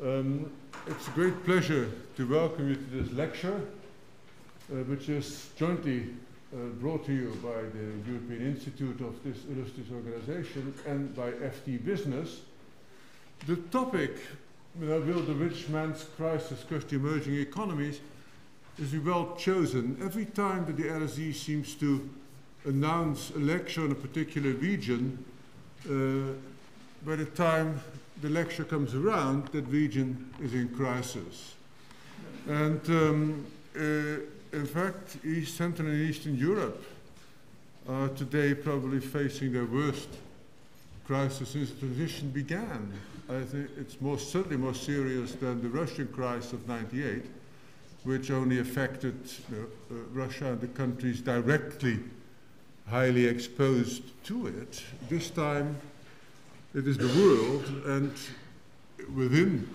It's a great pleasure to welcome you to this lecture, which is jointly brought to you by the European Institute of this illustrious organization and by FT Business. The topic, will the rich man's crisis crush the emerging economies, is well chosen. Every time that the LSE seems to announce a lecture on a particular region, by the time the lecture comes around, that region is in crisis. And in fact, Central and Eastern Europe are today probably facing their worst crisis since the transition began. I think it's certainly more serious than the Russian crisis of '98, which only affected Russia and the countries directly highly exposed to it. This time it is the world, and within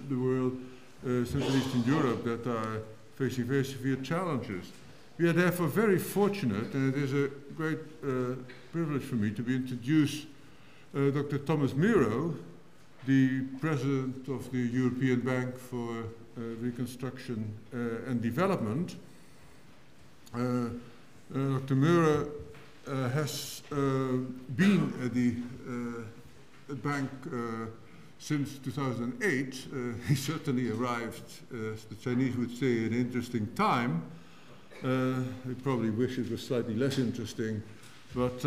the world, Central and Eastern Europe, that are facing very severe challenges. We are therefore very fortunate, and it is a great privilege for me to introduce Dr. Thomas Mirow, the President of the European Bank for Reconstruction and Development. Dr. Mirow has been at the bank since 2008. He certainly arrived, as the Chinese would say, at an interesting time. He probably wished it was slightly less interesting, but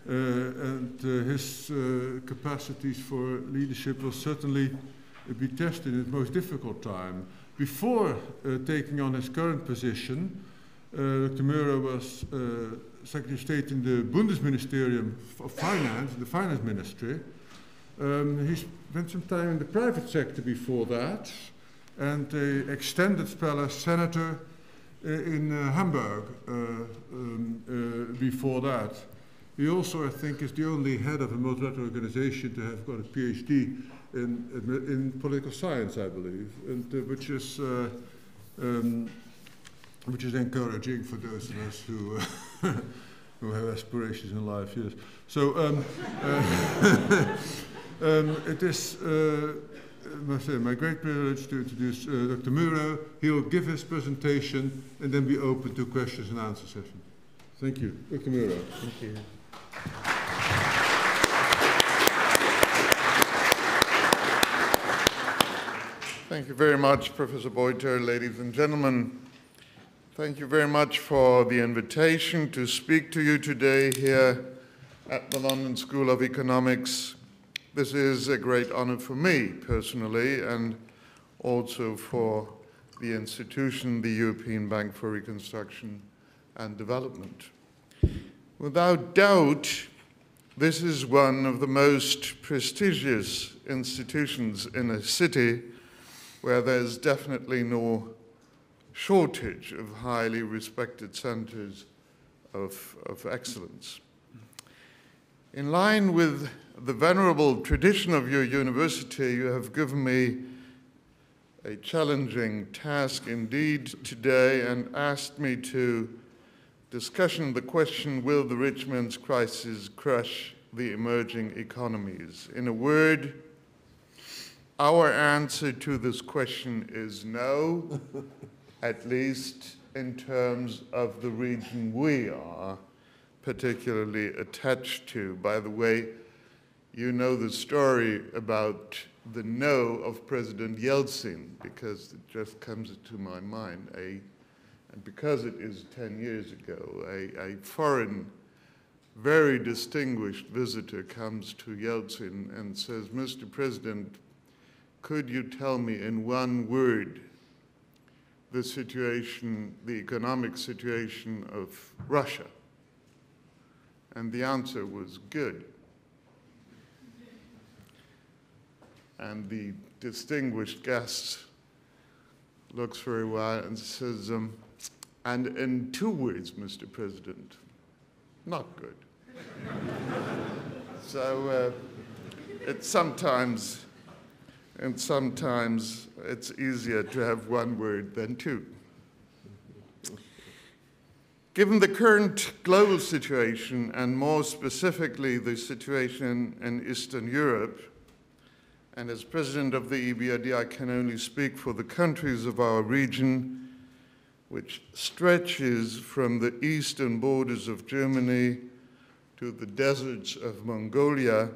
his capacities for leadership will certainly be tested in its most difficult time. Before taking on his current position, Dr. Mirow was Secretary of State in the Bundesministerium of Finance, the Finance Ministry. He spent some time in the private sector before that, and an extended spell as senator in Hamburg before that. He also, I think, is the only head of a multilateral organization to have got a PhD in political science, I believe, and which is encouraging for those of us who who have aspirations in life. Yes. So it is, I must say, my great privilege to introduce Dr. Mirow. He will give his presentation and then be open to questions and answer session. Thank you, Dr. Mirow. Thank you. Thank you very much, Professor Buiter, ladies and gentlemen. Thank you very much for the invitation to speak to you today here at the London School of Economics. This is a great honor for me personally, and also for the institution, the European Bank for Reconstruction and Development. Without doubt, this is one of the most prestigious institutions in a city where there's definitely no shortage of highly respected centers of excellence. In line with the venerable tradition of your university, you have given me a challenging task indeed today and asked me to discussion the question, will the rich man's crisis crush the emerging economies? In a word, our answer to this question is no, at least in terms of the region we are particularly attached to. By the way, you know the story about the no of President Yeltsin, because it just comes to my mind. And because it is 10 years ago, a foreign, very distinguished visitor comes to Yeltsin and says, "Mr. President, could you tell me in one word the situation, the economic situation of Russia?" And the answer was good. And the distinguished guest looks for a while and says, and in 2 words, Mr. President, not good. So sometimes it's easier to have 1 word than 2. Given the current global situation, and more specifically the situation in Eastern Europe, and as president of the EBRD, I can only speak for the countries of our region, which stretches from the eastern borders of Germany to the deserts of Mongolia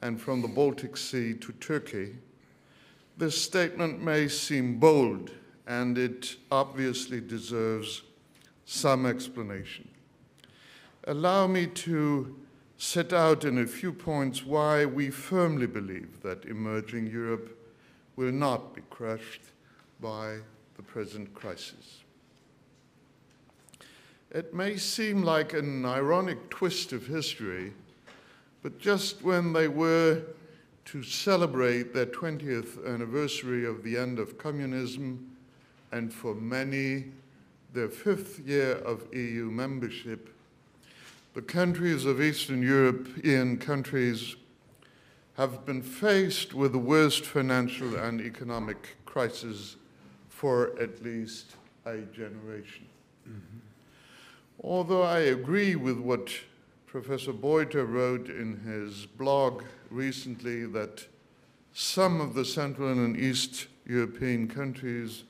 and from the Baltic Sea to Turkey. This statement may seem bold, and it obviously deserves some explanation. Allow me to set out in a few points why we firmly believe that emerging Europe will not be crushed by the present crisis. It may seem like an ironic twist of history, but just when they were to celebrate their 20th anniversary of the end of communism, and for many, their 5th year of EU membership, the countries of Eastern European countries have been faced with the worst financial and economic crisis for at least a generation. Mm-hmm. Although I agree with what Professor Buiter wrote in his blog recently, that some of the Central and East European countries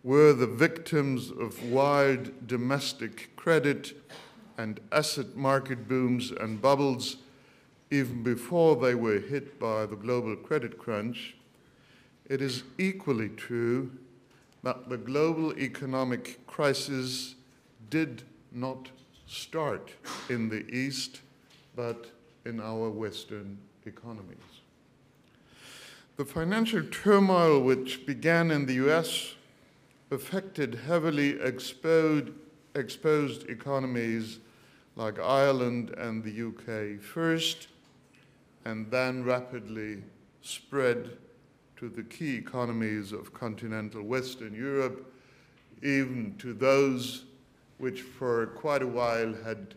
were the victims of wild domestic credit and asset market booms and bubbles even before they were hit by the global credit crunch, it is equally true that the global economic crisis did not start in the East, but in our Western economies. The financial turmoil which began in the US affected heavily exposed economies like Ireland and the UK first, and then rapidly spread to the key economies of continental Western Europe, even to those which for quite a while had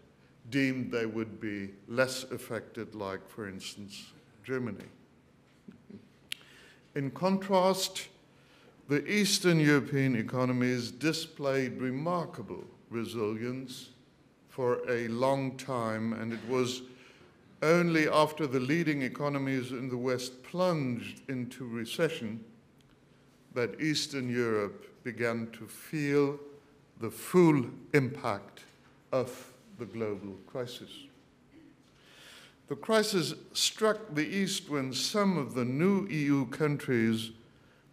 deemed they would be less affected, like, for instance, Germany. In contrast, the Eastern European economies displayed remarkable resilience for a long time, and it was only after the leading economies in the West plunged into recession that Eastern Europe began to feel the full impact of the global crisis. The crisis struck the East when some of the new EU countries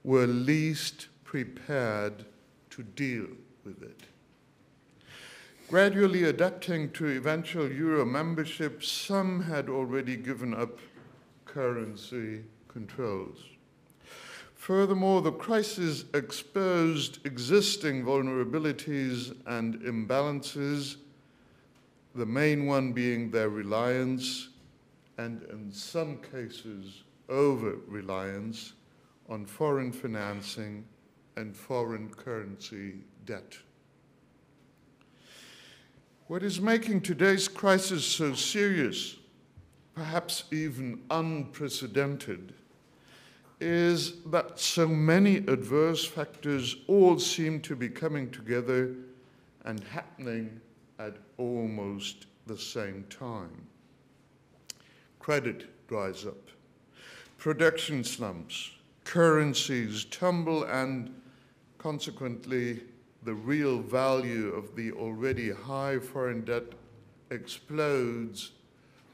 were least prepared to deal with it. Gradually adapting to eventual Euro membership, some had already given up currency controls. Furthermore, the crisis exposed existing vulnerabilities and imbalances, the main one being their reliance, and in some cases, over-reliance on foreign financing and foreign currency debt. What is making today's crisis so serious, perhaps even unprecedented, is that so many adverse factors all seem to be coming together and happening at almost the same time. Credit dries up, production slumps, currencies tumble, and consequently, the real value of the already high foreign debt explodes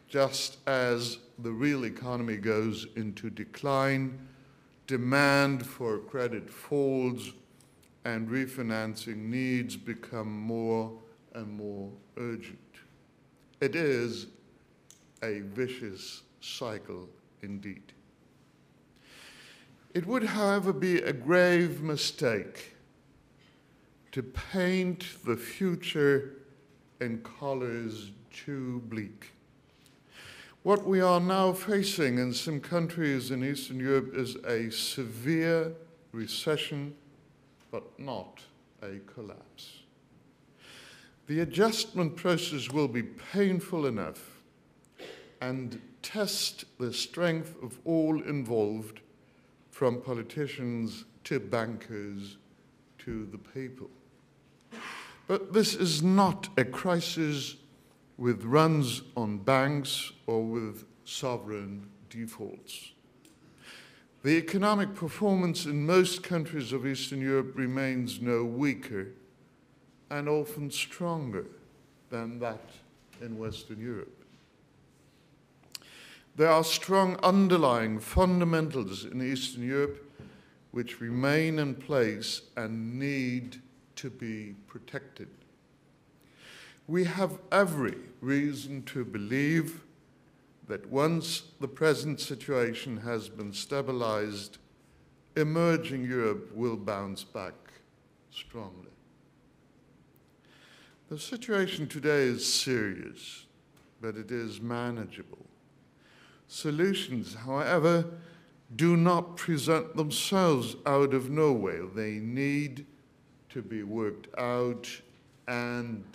just as the real economy goes into decline, demand for credit falls, and refinancing needs become more and more urgent. It is a vicious cycle indeed. It would, however, be a grave mistake to paint the future in colors too bleak. What we are now facing in some countries in Eastern Europe is a severe recession, but not a collapse. The adjustment process will be painful enough and test the strength of all involved, from politicians to bankers to the people. But this is not a crisis with runs on banks or with sovereign defaults. The economic performance in most countries of Eastern Europe remains no weaker and often stronger than that in Western Europe. There are strong underlying fundamentals in Eastern Europe which remain in place and need to be protected. We have every reason to believe that once the present situation has been stabilized, emerging Europe will bounce back strongly. The situation today is serious, but it is manageable. Solutions, however, do not present themselves out of nowhere. They need to be worked out and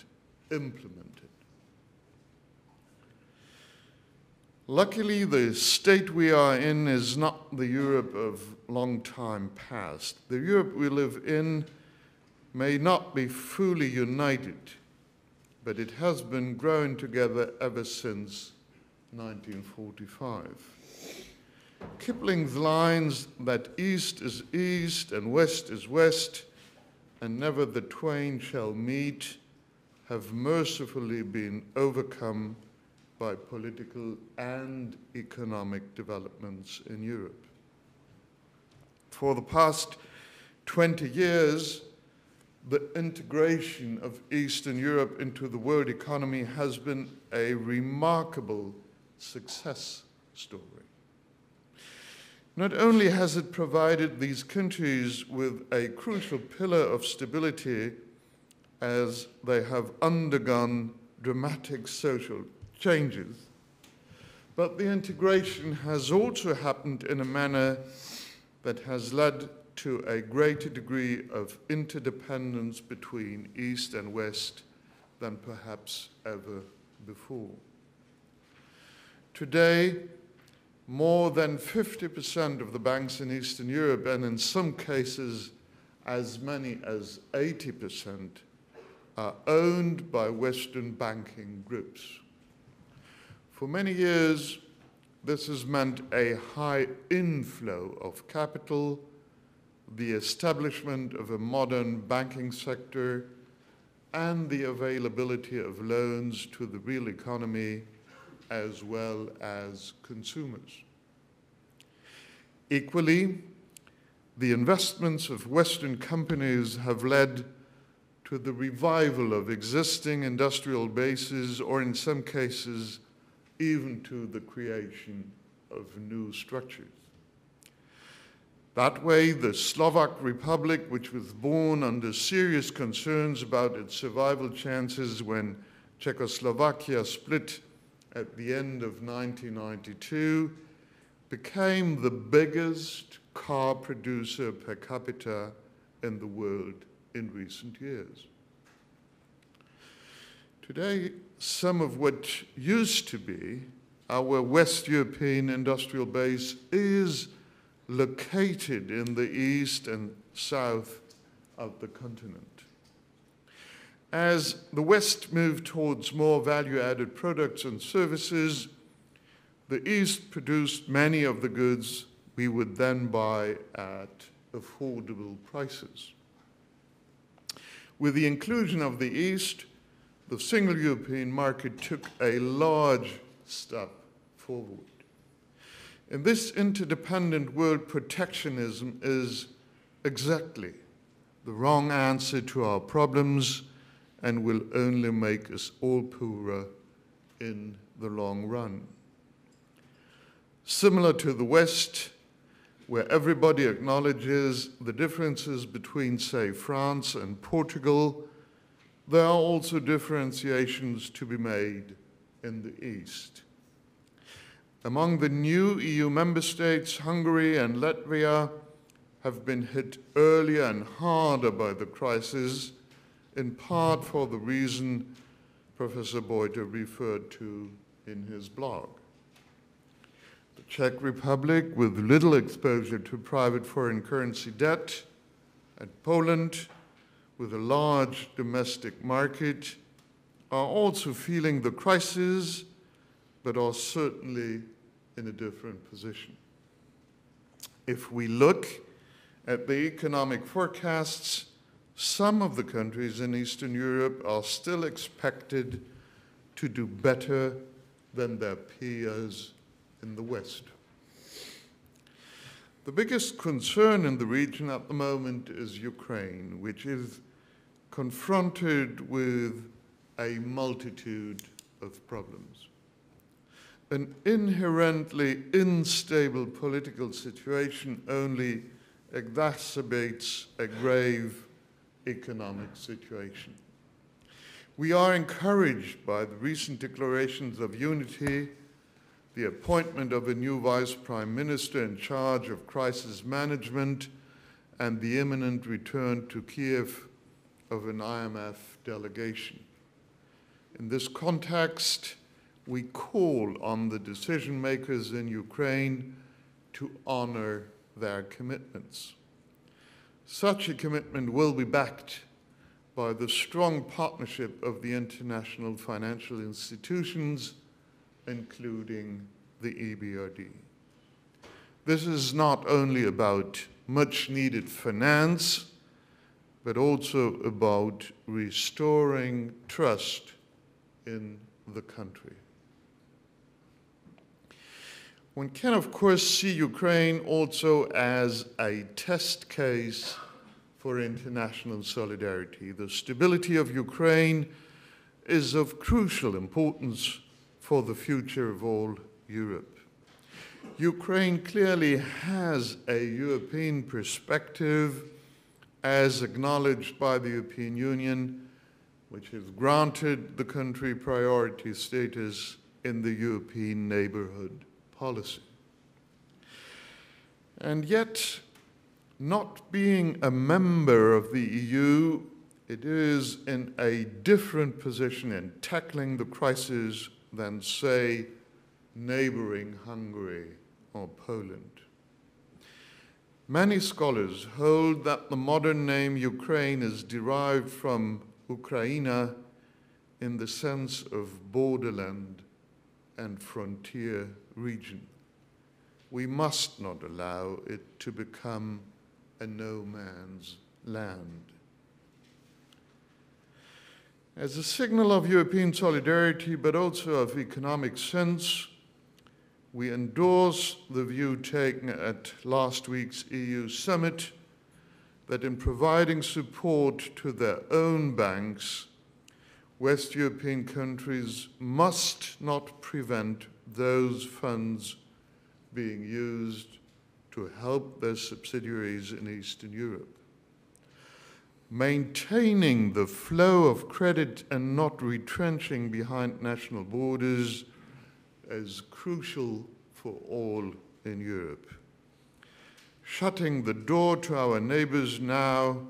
implemented. Luckily, the state we are in is not the Europe of long time past. The Europe we live in may not be fully united, but it has been growing together ever since 1945. Kipling's lines that east is east and west is west, and never the twain shall meet, have mercifully been overcome by political and economic developments in Europe. For the past 20 years, the integration of Eastern Europe into the world economy has been a remarkable success story. Not only has it provided these countries with a crucial pillar of stability as they have undergone dramatic social changes, but the integration has also happened in a manner that has led to a greater degree of interdependence between East and West than perhaps ever before. Today, more than 50% of the banks in Eastern Europe, and in some cases as many as 80%, are owned by Western banking groups. For many years, this has meant a high inflow of capital, the establishment of a modern banking sector, and the availability of loans to the real economy as well as consumers. Equally, the investments of Western companies have led to the revival of existing industrial bases, or in some cases, even to the creation of new structures. That way, the Slovak Republic, which was born under serious concerns about its survival chances when Czechoslovakia split at the end of 1992, became the biggest car producer per capita in the world in recent years. Today, some of what used to be our West European industrial base is located in the east and south of the continent. As the West moved towards more value-added products and services, the East produced many of the goods we would then buy at affordable prices. With the inclusion of the East, the single European market took a large step forward. In this interdependent world, protectionism is exactly the wrong answer to our problems and will only make us all poorer in the long run. Similar to the West, where everybody acknowledges the differences between, say, France and Portugal, there are also differentiations to be made in the East. Among the new EU member states, Hungary and Latvia have been hit earlier and harder by the crisis, in part for the reason Professor Buiter referred to in his blog. The Czech Republic, with little exposure to private foreign currency debt, and Poland, with a large domestic market, are also feeling the crisis, but are certainly in a different position. If we look at the economic forecasts, some of the countries in Eastern Europe are still expected to do better than their peers in the West. The biggest concern in the region at the moment is Ukraine, which is confronted with a multitude of problems. An inherently unstable political situation only exacerbates a grave economic situation. We are encouraged by the recent declarations of unity, the appointment of a new Vice Prime Minister in charge of crisis management, and the imminent return to Kiev of an IMF delegation. In this context, we call on the decision makers in Ukraine to honor their commitments. Such a commitment will be backed by the strong partnership of the international financial institutions, including the EBRD. This is not only about much needed finance, but also about restoring trust in the country. One can, of course, see Ukraine also as a test case for international solidarity. The stability of Ukraine is of crucial importance for the future of all Europe. Ukraine clearly has a European perspective, as acknowledged by the European Union, which has granted the country priority status in the European neighborhood policy. And yet, not being a member of the EU, it is in a different position in tackling the crisis than, say, neighboring Hungary or Poland. Many scholars hold that the modern name Ukraine is derived from Ukraina in the sense of borderland and frontier region. We must not allow it to become a no man's land. As a signal of European solidarity, but also of economic sense, we endorse the view taken at last week's EU summit that in providing support to their own banks, West European countries must not prevent those funds being used to help their subsidiaries in Eastern Europe. Maintaining the flow of credit and not retrenching behind national borders is crucial for all in Europe. Shutting the door to our neighbors now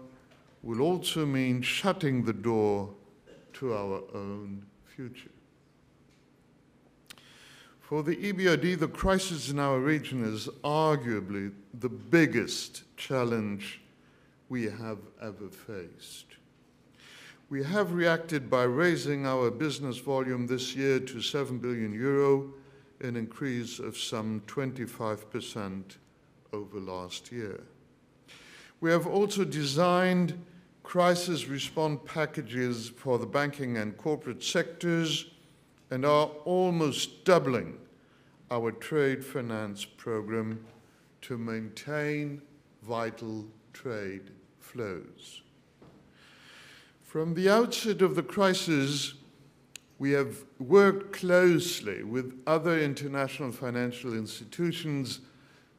will also mean shutting the door to our own future. For the EBRD, the crisis in our region is arguably the biggest challenge we have ever faced. We have reacted by raising our business volume this year to 7 billion euro, an increase of some 25% over last year. We have also designed crisis response packages for the banking and corporate sectors and are almost doubling our trade finance program to maintain vital trade flows. From the outset of the crisis, we have worked closely with other international financial institutions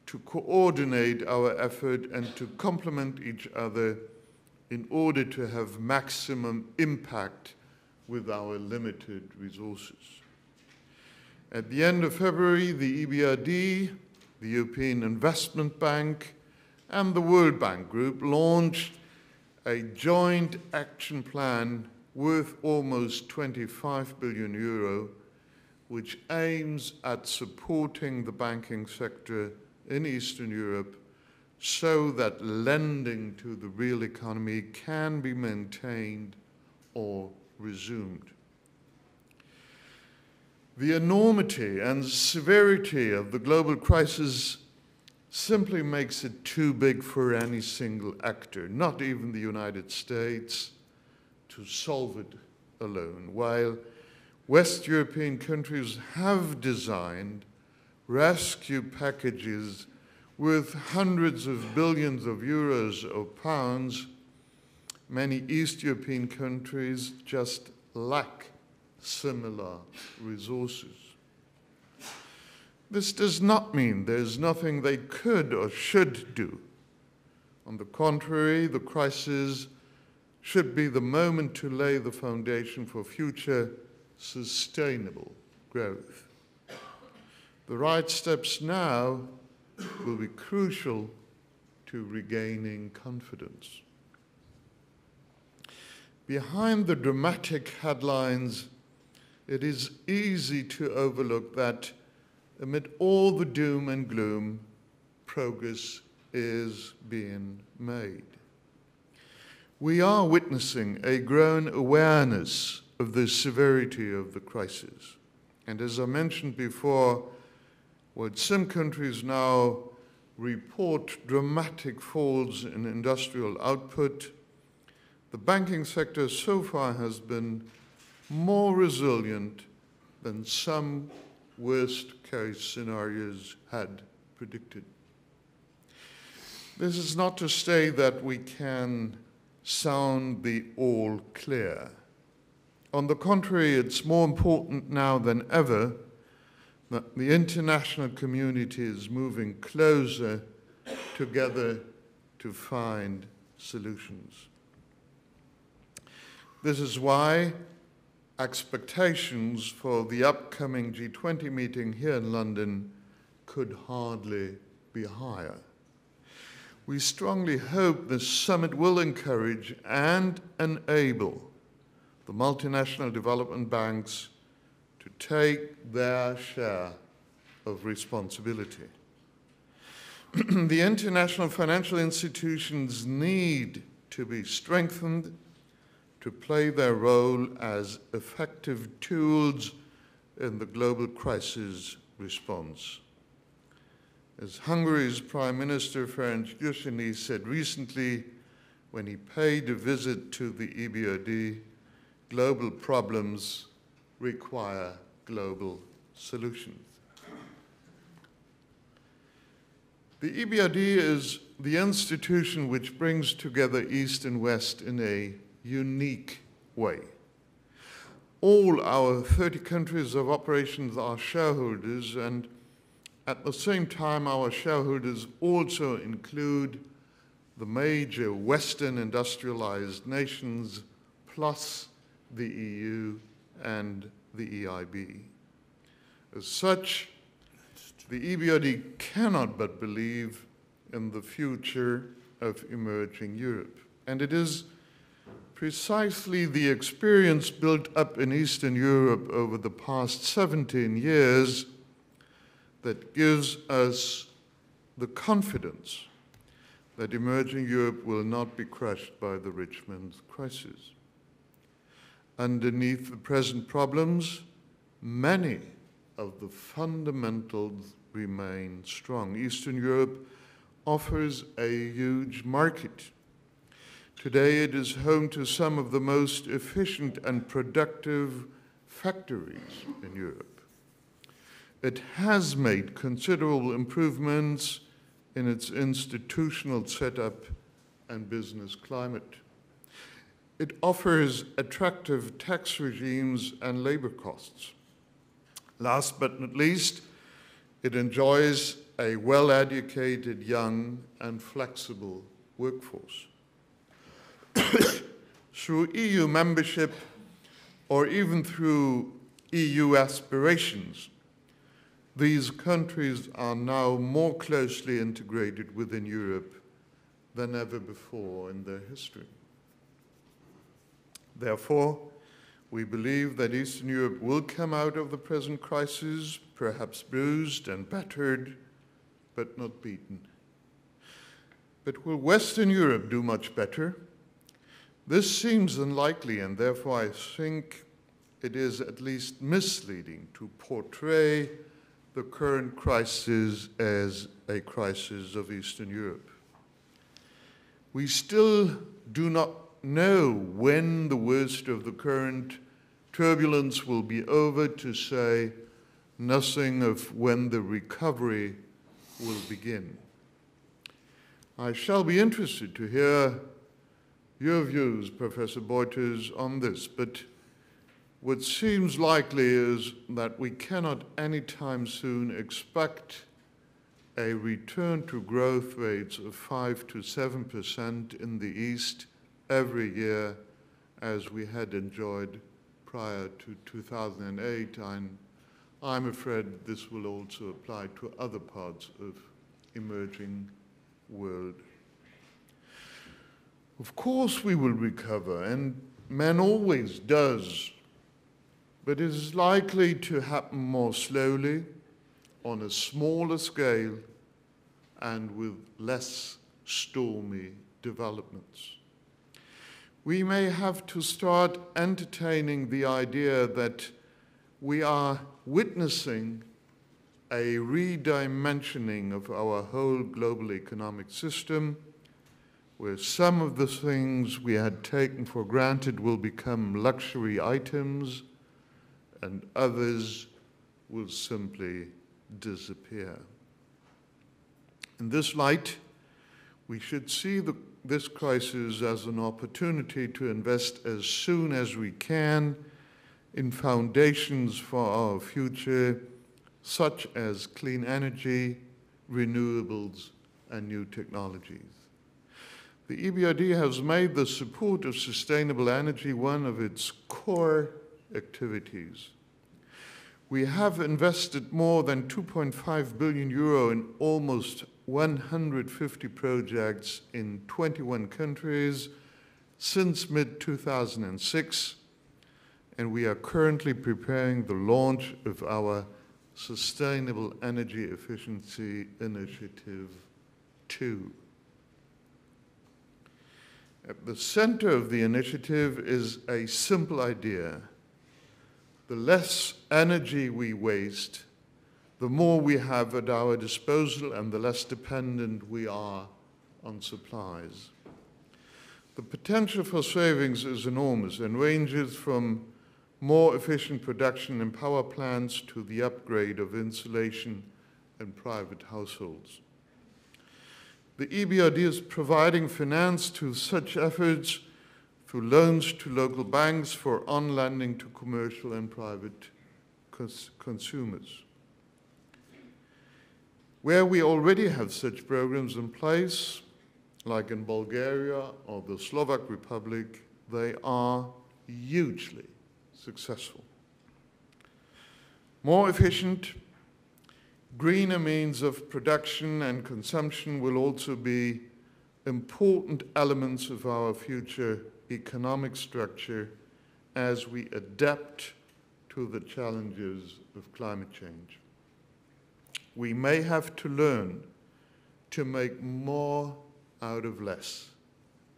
to coordinate our effort and to complement each other in order to have maximum impact with our limited resources. At the end of February, the EBRD, the European Investment Bank, and the World Bank Group launched a joint action plan worth almost 25 billion euro, which aims at supporting the banking sector in Eastern Europe so that lending to the real economy can be maintained or resumed. The enormity and severity of the global crisis simply makes it too big for any single actor, not even the United States, to solve it alone, while West European countries have designed rescue packages with hundreds of billions of euros or pounds. Many East European countries just lack similar resources. This does not mean there's nothing they could or should do. On the contrary, the crisis should be the moment to lay the foundation for future sustainable growth. The right steps now will be crucial to regaining confidence. Behind the dramatic headlines, it is easy to overlook that amid all the doom and gloom, progress is being made. We are witnessing a growing awareness of the severity of the crisis. And as I mentioned before, while some countries now report dramatic falls in industrial output, the banking sector so far has been more resilient than some worst-case scenarios had predicted. This is not to say that we can sound the all clear. On the contrary, it's more important now than ever that the international community is moving closer together to find solutions. This is why expectations for the upcoming G20 meeting here in London could hardly be higher. We strongly hope this summit will encourage and enable the multinational development banks to take their share of responsibility. The international financial institutions need to be strengthened to play their role as effective tools in the global crisis response. As Hungary's Prime Minister Ferenc Gyurcsány said recently when he paid a visit to the EBRD, global problems require global solutions. The EBRD is the institution which brings together East and West in a unique way. All our 30 countries of operations are shareholders, and at the same time our shareholders also include the major Western industrialized nations plus the EU and the EIB. As such, the EBRD cannot but believe in the future of emerging Europe. And it is precisely the experience built up in Eastern Europe over the past 17 years that gives us the confidence that emerging Europe will not be crushed by the rich man's crisis. Underneath the present problems, many of the fundamentals remain strong. Eastern Europe offers a huge market. Today it is home to some of the most efficient and productive factories in Europe. It has made considerable improvements in its institutional setup and business climate. It offers attractive tax regimes and labor costs. Last but not least, it enjoys a well-educated, young, and flexible workforce. Through EU membership, or even through EU aspirations, these countries are now more closely integrated within Europe than ever before in their history. Therefore, we believe that Eastern Europe will come out of the present crisis, perhaps bruised and battered, but not beaten. But will Western Europe do much better? This seems unlikely, and therefore I think it is at least misleading to portray the current crisis as a crisis of Eastern Europe. We still do not know when the worst of the current turbulence will be over, to say nothing of when the recovery will begin. I shall be interested to hear your views, Professor Buiter, on this, but what seems likely is that we cannot anytime soon expect a return to growth rates of 5 to 7% in the East every year as we had enjoyed prior to 2008, and I'm afraid this will also apply to other parts of emerging world. Of course we will recover, and man always does, but it is likely to happen more slowly, on a smaller scale, and with less stormy developments. We may have to start entertaining the idea that we are witnessing a redimensioning of our whole global economic system, where some of the things we had taken for granted will become luxury items and others will simply disappear. In this light, we should see this crisis as an opportunity to invest as soon as we can in foundations for our future, such as clean energy, renewables, and new technologies. The EBRD has made the support of sustainable energy one of its core activities. We have invested more than 2.5 billion euro in almost 150 projects in 21 countries since mid-2006, and we are currently preparing the launch of our Sustainable Energy Efficiency Initiative 2. At the center of the initiative is a simple idea. The less energy we waste, the more we have at our disposal and the less dependent we are on supplies. The potential for savings is enormous and ranges from more efficient production in power plants to the upgrade of insulation in private households. The EBRD is providing finance to such efforts through loans to local banks for on-lending to commercial and private consumers. Where we already have such programs in place, like in Bulgaria or the Slovak Republic, they are hugely successful. More efficient, greener means of production and consumption will also be important elements of our future economic structure as we adapt to the challenges of climate change. We may have to learn to make more out of less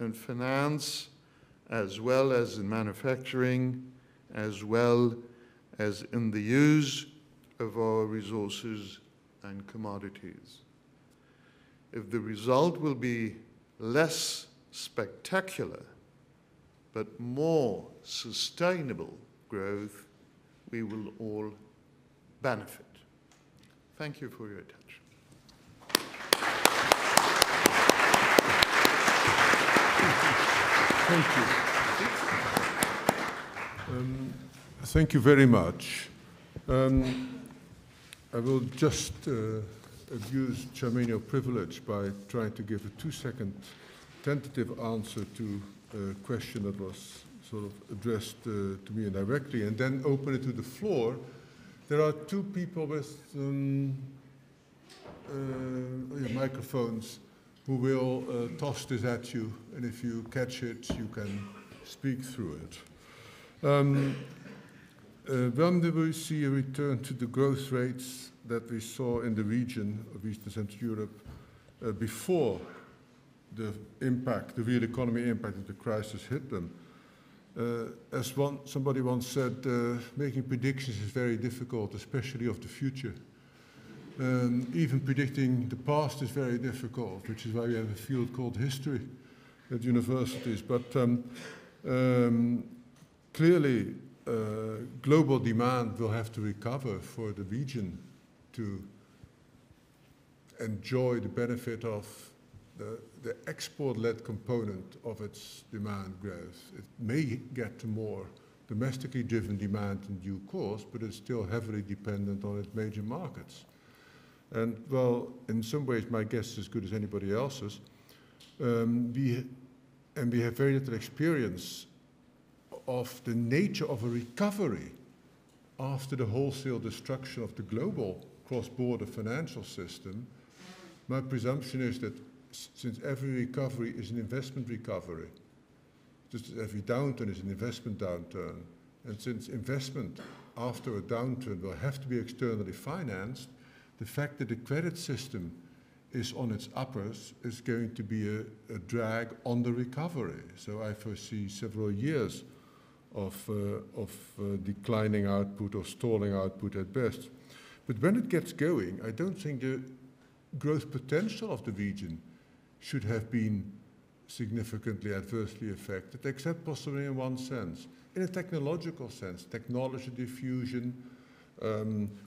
in finance, as well as in manufacturing, as well as in the use of our resources and commodities. If the result will be less spectacular, but more sustainable growth, we will all benefit. Thank you for your attention. Thank you. Thank you very much. I will just abuse Chairman's privilege by trying to give a 2-second tentative answer to a question that was sort of addressed to me indirectly, and then open it to the floor. There are 2 people with microphones who will toss this at you, and if you catch it, you can speak through it. When do we see a return to the growth rates that we saw in the region of East and Central Europe before the impact, the real economy impact of the crisis hit them? As somebody once said, making predictions is very difficult, especially of the future. Even predicting the past is very difficult, which is why we have a field called history at universities. But clearly, global demand will have to recover for the region to enjoy the benefit of the export-led component of its demand growth. It may get to more domestically driven demand in due course, but it's still heavily dependent on its major markets. And well, in some ways, my guess is as good as anybody else's. We have very little experience of the nature of a recovery after the wholesale destruction of the global cross-border financial system. My presumption is that since every recovery is an investment recovery, just as every downturn is an investment downturn, and since investment after a downturn will have to be externally financed, the fact that the credit system is on its uppers is going to be a drag on the recovery. So I foresee several years of declining output or stalling output at best. But when it gets going, I don't think the growth potential of the region should have been significantly adversely affected, except possibly in one sense. In a technological sense, technology diffusion,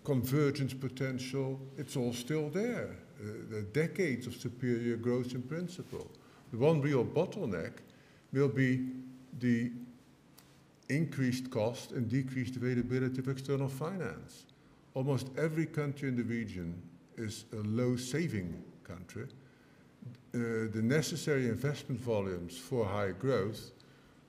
convergence potential, it's all still there. There are decades of superior growth in principle. The one real bottleneck will be the increased cost and decreased availability of external finance. Almost every country in the region is a low saving country. The necessary investment volumes for high growth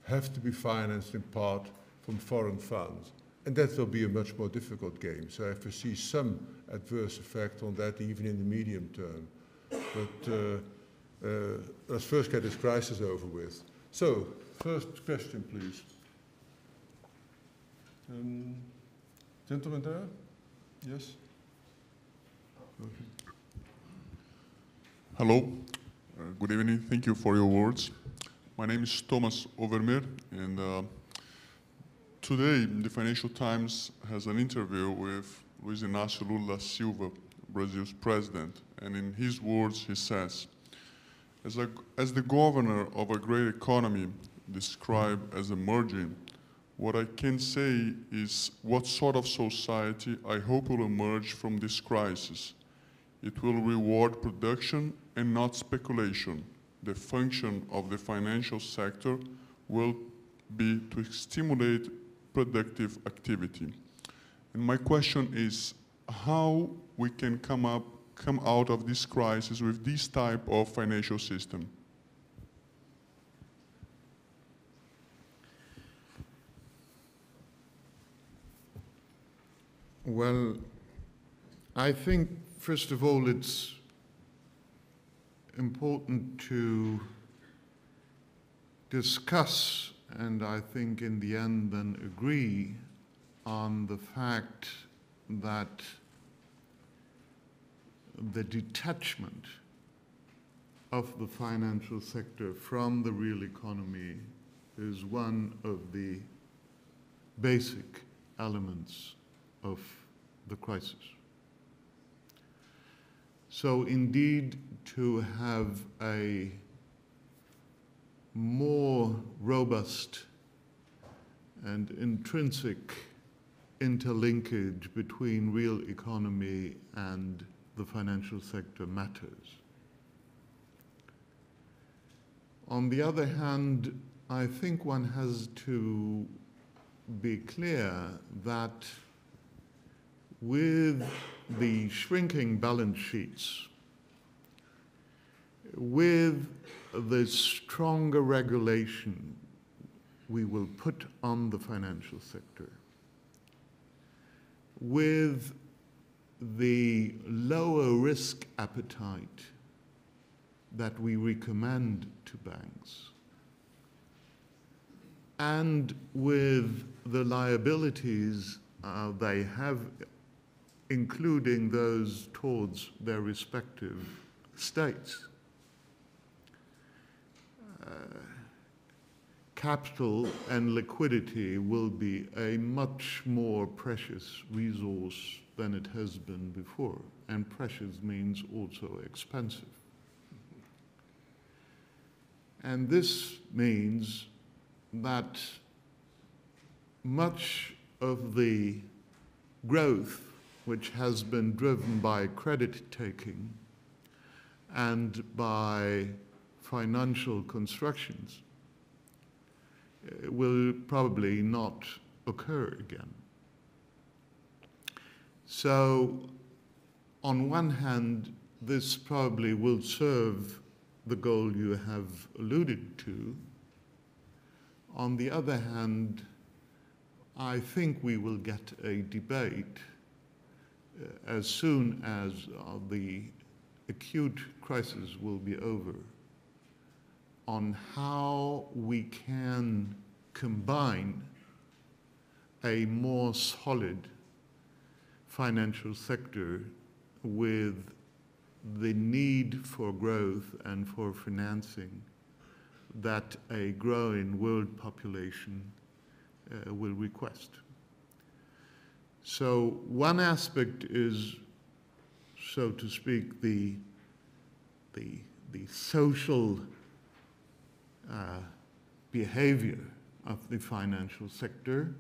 have to be financed in part from foreign funds. And that will be a much more difficult game. So I foresee some adverse effect on that even in the medium term. But let's first get this crisis over with. So, first question, please. Gentleman there? Yes? Okay. Hello. Good evening. Thank you for your words. My name is Thomas Overmeer, and today the Financial Times has an interview with Luiz Inácio Lula da Silva, Brazil's president, and in his words he says, as the governor of a great economy described as emerging, what I can say is what sort of society I hope will emerge from this crisis. It will reward production and not speculation. The function of the financial sector will be to stimulate productive activity. And my question is how we can come out of this crisis with this type of financial system. Well, I think, first of all, it's important to discuss, and I think in the end then agree, on the fact that the detachment of the financial sector from the real economy is one of the basic elements of the crisis. So indeed, to have a more robust and intrinsic interlinkage between real economy and the financial sector matters. On the other hand, I think one has to be clear that with the shrinking balance sheets, with the stronger regulation we will put on the financial sector, with the lower risk appetite that we recommend to banks, and with the liabilities they have, including those towards their respective states, capital and liquidity will be a much more precious resource than it has been before. And precious means also expensive. And this means that much of the growth which has been driven by credit taking and by financial constructions will probably not occur again. So, on one hand, this probably will serve the goal you have alluded to. On the other hand, I think we will get a debate as soon as the acute crisis will be over on how we can combine a more solid financial sector with the need for growth and for financing that a growing world population will request. So one aspect is, so to speak, the social behavior of the financial sector,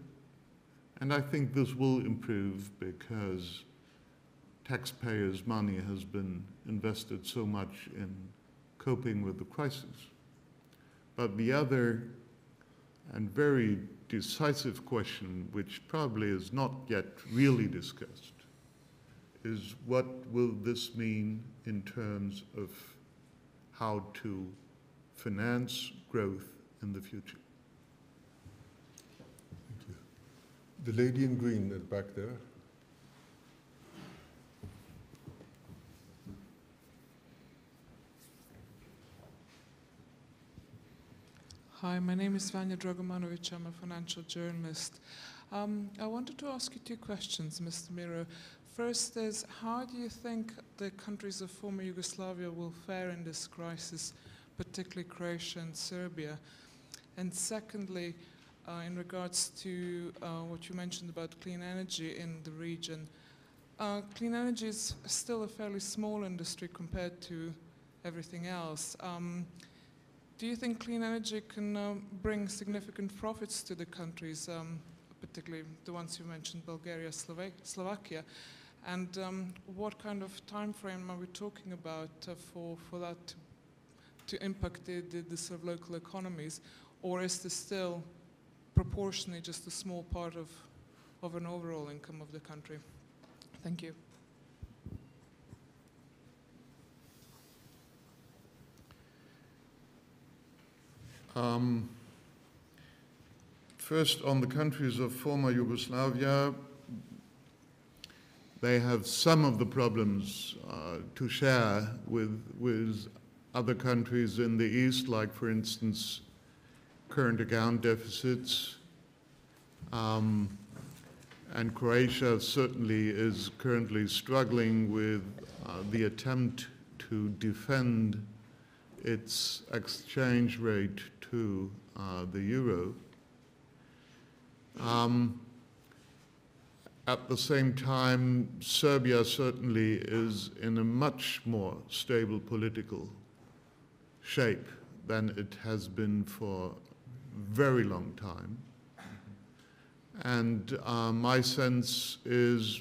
and I think this will improve because taxpayers' money has been invested so much in coping with the crisis. But the other and very decisive question, which probably is not yet really discussed, is what will this mean in terms of how to finance growth in the future? Thank you. The lady in green at the back there. Hi, my name is Vanya Dragomanovic. I'm a financial journalist. I wanted to ask you two questions, Mr. Mirow. First is, how do you think the countries of former Yugoslavia will fare in this crisis, particularly Croatia and Serbia? And secondly, in regards to what you mentioned about clean energy in the region, clean energy is still a fairly small industry compared to everything else. Do you think clean energy can bring significant profits to the countries, particularly the ones you mentioned, Bulgaria, Slovakia? And what kind of time frame are we talking about for that to impact the sort of local economies? Or is this still proportionally just a small part of an overall income of the country? Thank you. First, on the countries of former Yugoslavia, they have some of the problems to share with other countries in the East, like, for instance, current account deficits. And Croatia certainly is currently struggling with the attempt to defend its exchange rate to the euro. At the same time, Serbia certainly is in a much more stable political shape than it has been for a very long time. And my sense is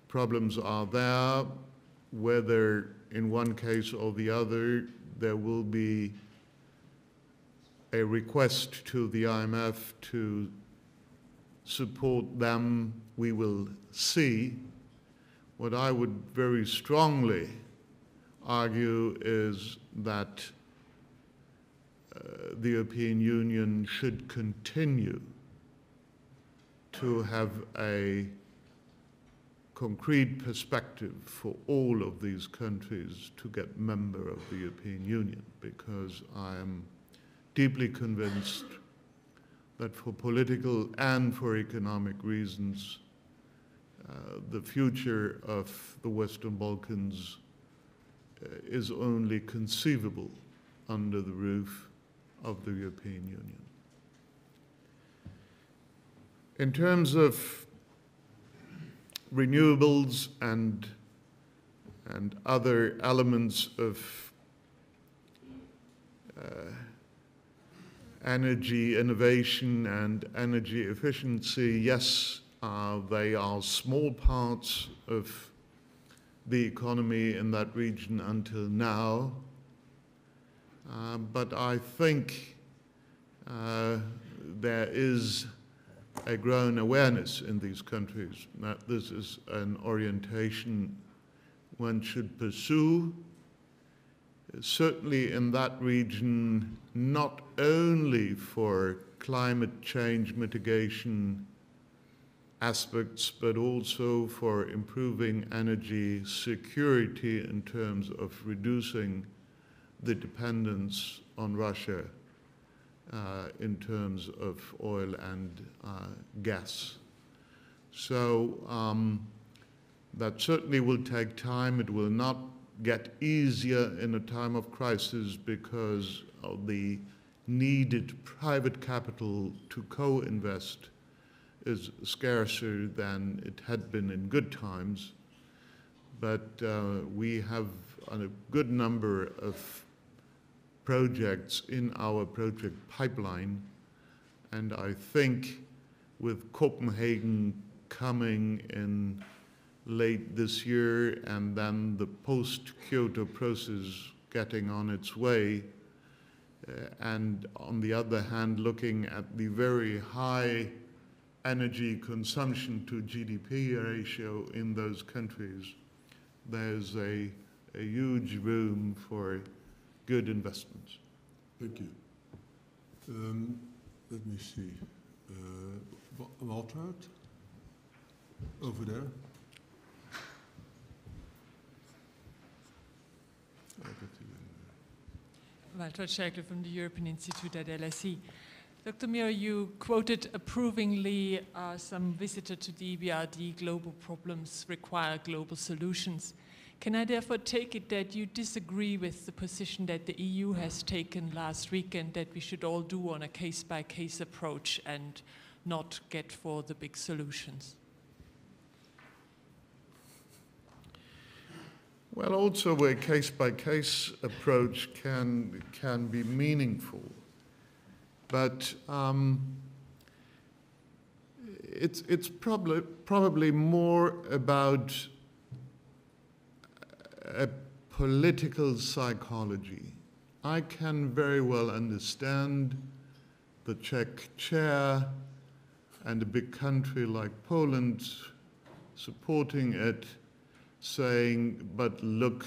problems are there, whether in one case or the other there will be a request to the IMF to support them, we will see. What I would very strongly argue is that the European Union should continue to have a concrete perspective for all of these countries to get member of the European Union, because I am deeply convinced that for political and for economic reasons, the future of the Western Balkans is only conceivable under the roof of the European Union. In terms of renewables and other elements of energy innovation and energy efficiency, yes, they are small parts of the economy in that region until now. But I think there is a growing awareness in these countries that this is an orientation one should pursue, certainly in that region, not only for climate change mitigation aspects, but also for improving energy security in terms of reducing the dependence on Russia in terms of oil and gas. So that certainly will take time. It will not get easier in a time of crisis because of the needed private capital to co-invest is scarcer than it had been in good times. But we have a good number of projects in our project pipeline, and I think with Copenhagen coming in late this year and then the post-Kyoto process getting on its way, and on the other hand looking at the very high energy consumption to GDP ratio in those countries, there's a huge room for good investments. Thank you. Let me see. Walter, over there. Walter from the European Institute at LSE. Dr. Mirow, you quoted approvingly some visitor to the EBRD, global problems require global solutions. Can I therefore take it that you disagree with the position that the EU has taken last weekend, that we should all do on a case-by-case approach and not get for the big solutions? Well, also a case-by-case approach can be meaningful, but it's probably more about a political psychology. I can very well understand the Czech chair and a big country like Poland supporting it, saying, but look,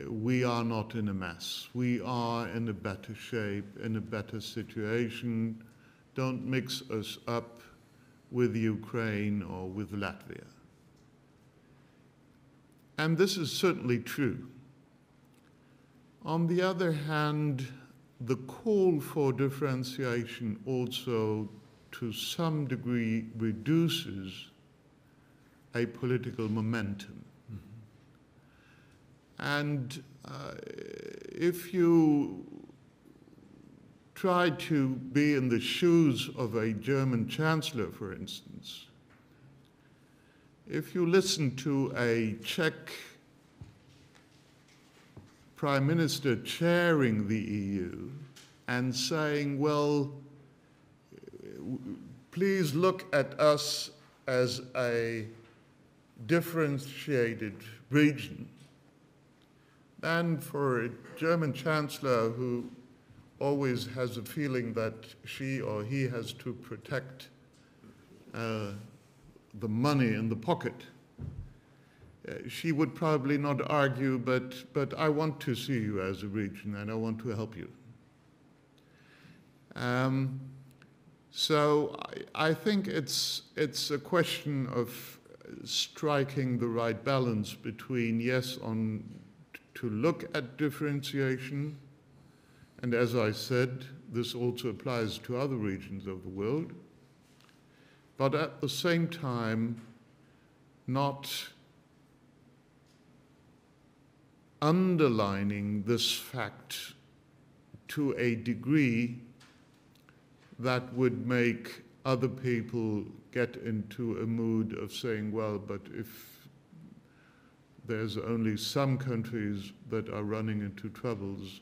we are not in a mess. We are in a better shape, in a better situation. Don't mix us up with Ukraine or with Latvia. And this is certainly true. On the other hand, the call for differentiation also to some degree reduces a political momentum. And if you try to be in the shoes of a German chancellor, for instance, if you listen to a Czech prime minister chairing the EU and saying, well, please look at us as a differentiated region, then for a German chancellor who always has a feeling that she or he has to protect the money in the pocket, she would probably not argue, but I want to see you as a region and I want to help you. So I think it's a question of striking the right balance between, yes, to look at differentiation, and as I said, this also applies to other regions of the world, but at the same time, not underlining this fact to a degree that would make other people get into a mood of saying, well, but if there's only some countries that are running into troubles,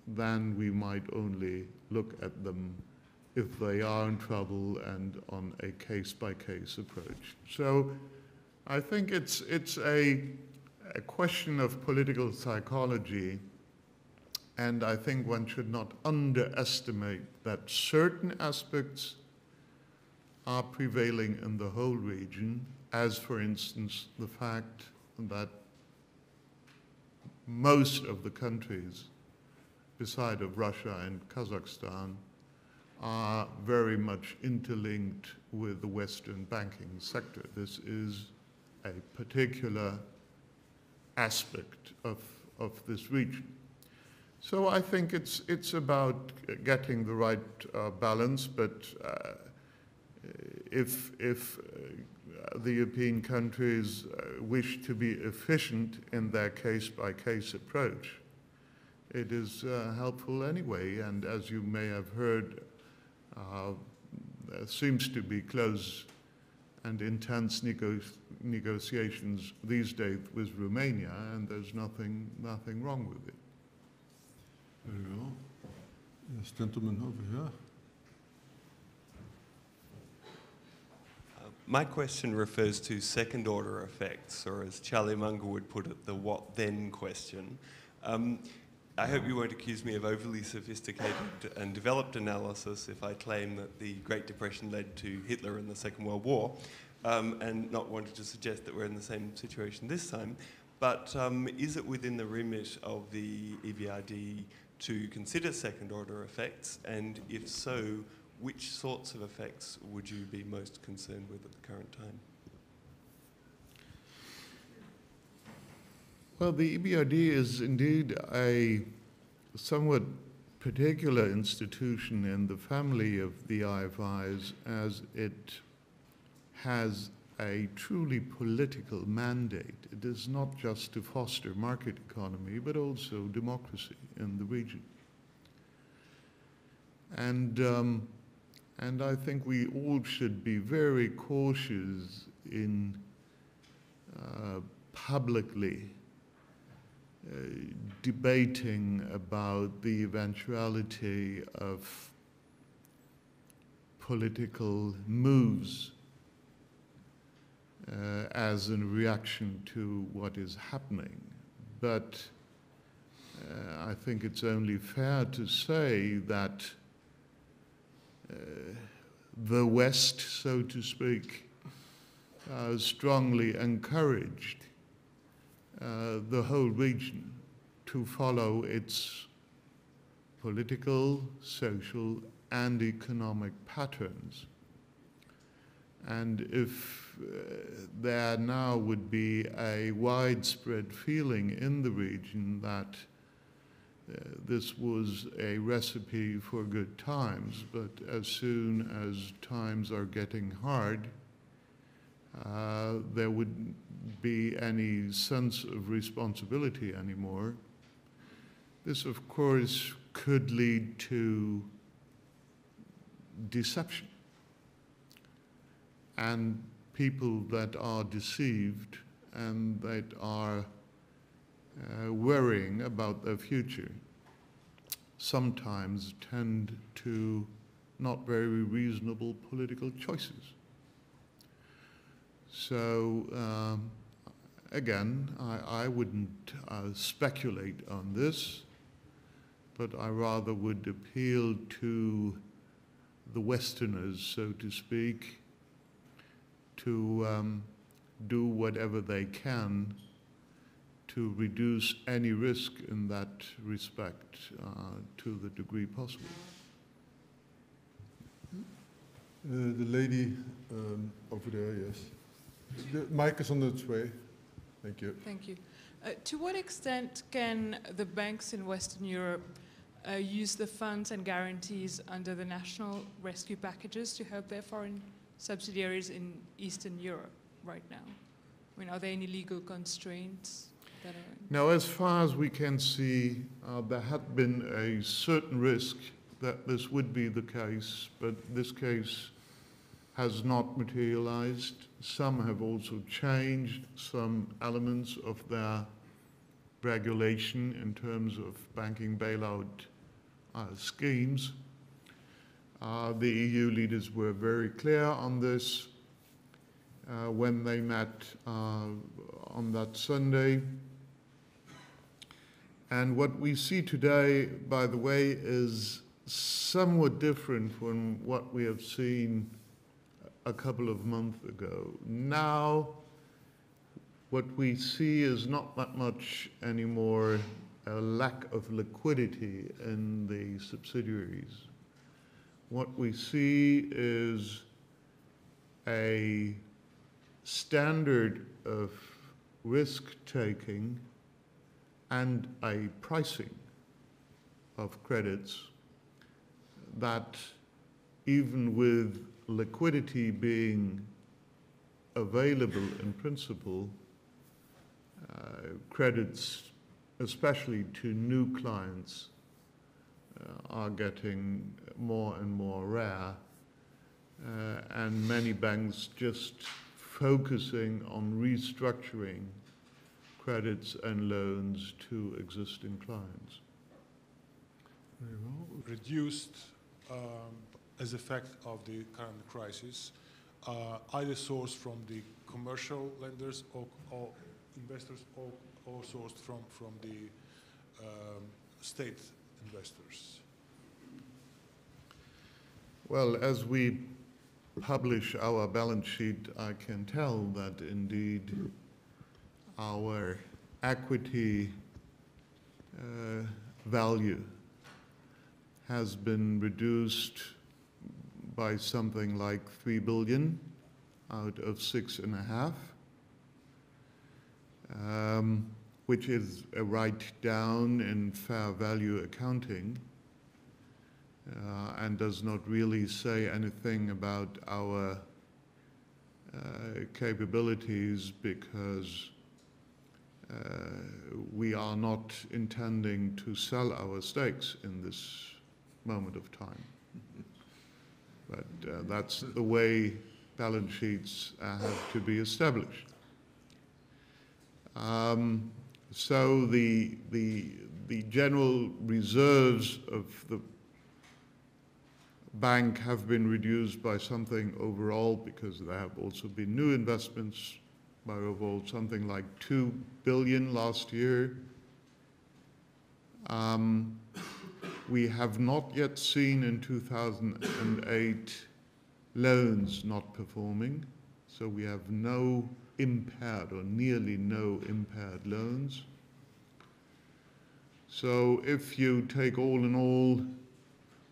then we might only look at them if they are in trouble and on a case-by-case approach. So I think it's a question of political psychology, and I think one should not underestimate that certain aspects are prevailing in the whole region, as for instance the fact that most of the countries beside of Russia and Kazakhstan are very much interlinked with the Western banking sector. This is a particular aspect of this region. So I think it's about getting the right balance, but if the European countries wish to be efficient in their case-by-case approach, it is helpful anyway, and as you may have heard, there seems to be close and intense negotiations these days with Romania, and there's nothing wrong with it. Very well. Yes, gentleman over here. My question refers to second-order effects, or as Charlie Munger would put it, the what-then question. I hope you won't accuse me of overly sophisticated and developed analysis if I claim that the Great Depression led to Hitler and the Second World War, and not wanting to suggest that we're in the same situation this time. But is it within the remit of the EBRD to consider second-order effects, and if so, which sorts of effects would you be most concerned with at the current time? Well, the EBRD is indeed a somewhat particular institution in the family of the IFIs, as it has a truly political mandate. It is not just to foster market economy, but also democracy in the region. And I think we all should be very cautious in publicly debating about the eventuality of political moves as a reaction to what is happening. But I think it's only fair to say that the West, so to speak, strongly encouraged the whole region to follow its political, social, and economic patterns. And if there now would be a widespread feeling in the region that this was a recipe for good times, but as soon as times are getting hard, there wouldn't be any sense of responsibility anymore. This, of course, could lead to deception. And people that are deceived and that are worrying about their future sometimes tend to not very reasonable political choices. So again, I wouldn't speculate on this, but I rather would appeal to the Westerners, so to speak, to do whatever they can to reduce any risk in that respect to the degree possible. The lady over there, yes. The mic is on its way. Thank you. Thank you. To what extent can the banks in Western Europe use the funds and guarantees under the national rescue packages to help their foreign subsidiaries in Eastern Europe right now? I mean, are there any legal constraints that are... Now, as far as we can see, there had been a certain risk that this would be the case, but this case has not materialized. Some have also changed some elements of their regulation in terms of banking bailout schemes. The EU leaders were very clear on this when they met on that Sunday. And what we see today, by the way, is somewhat different from what we have seen a couple of months ago. Now, what we see is not that much anymore a lack of liquidity in the subsidiaries. What we see is a standard of risk-taking and a pricing of credits that, even with liquidity being available in principle, credits, especially to new clients, are getting more and more rare, and many banks just focusing on restructuring credits and loans to existing clients. Very well. Reduced as effect of the current crisis, either sourced from the commercial lenders or investors, or sourced from the state investors? Well, as we publish our balance sheet, I can tell that indeed our equity value has been reduced by something like 3 billion out of 6.5, which is a write-down in fair value accounting, and does not really say anything about our capabilities, because we are not intending to sell our stakes in this moment of time. But that's the way balance sheets have to be established. So the general reserves of the bank have been reduced by something overall, because there have also been new investments, by overall something like 2 billion last year. We have not yet seen in 2008 loans not performing, so we have no impaired or nearly no impaired loans. So if you take all in all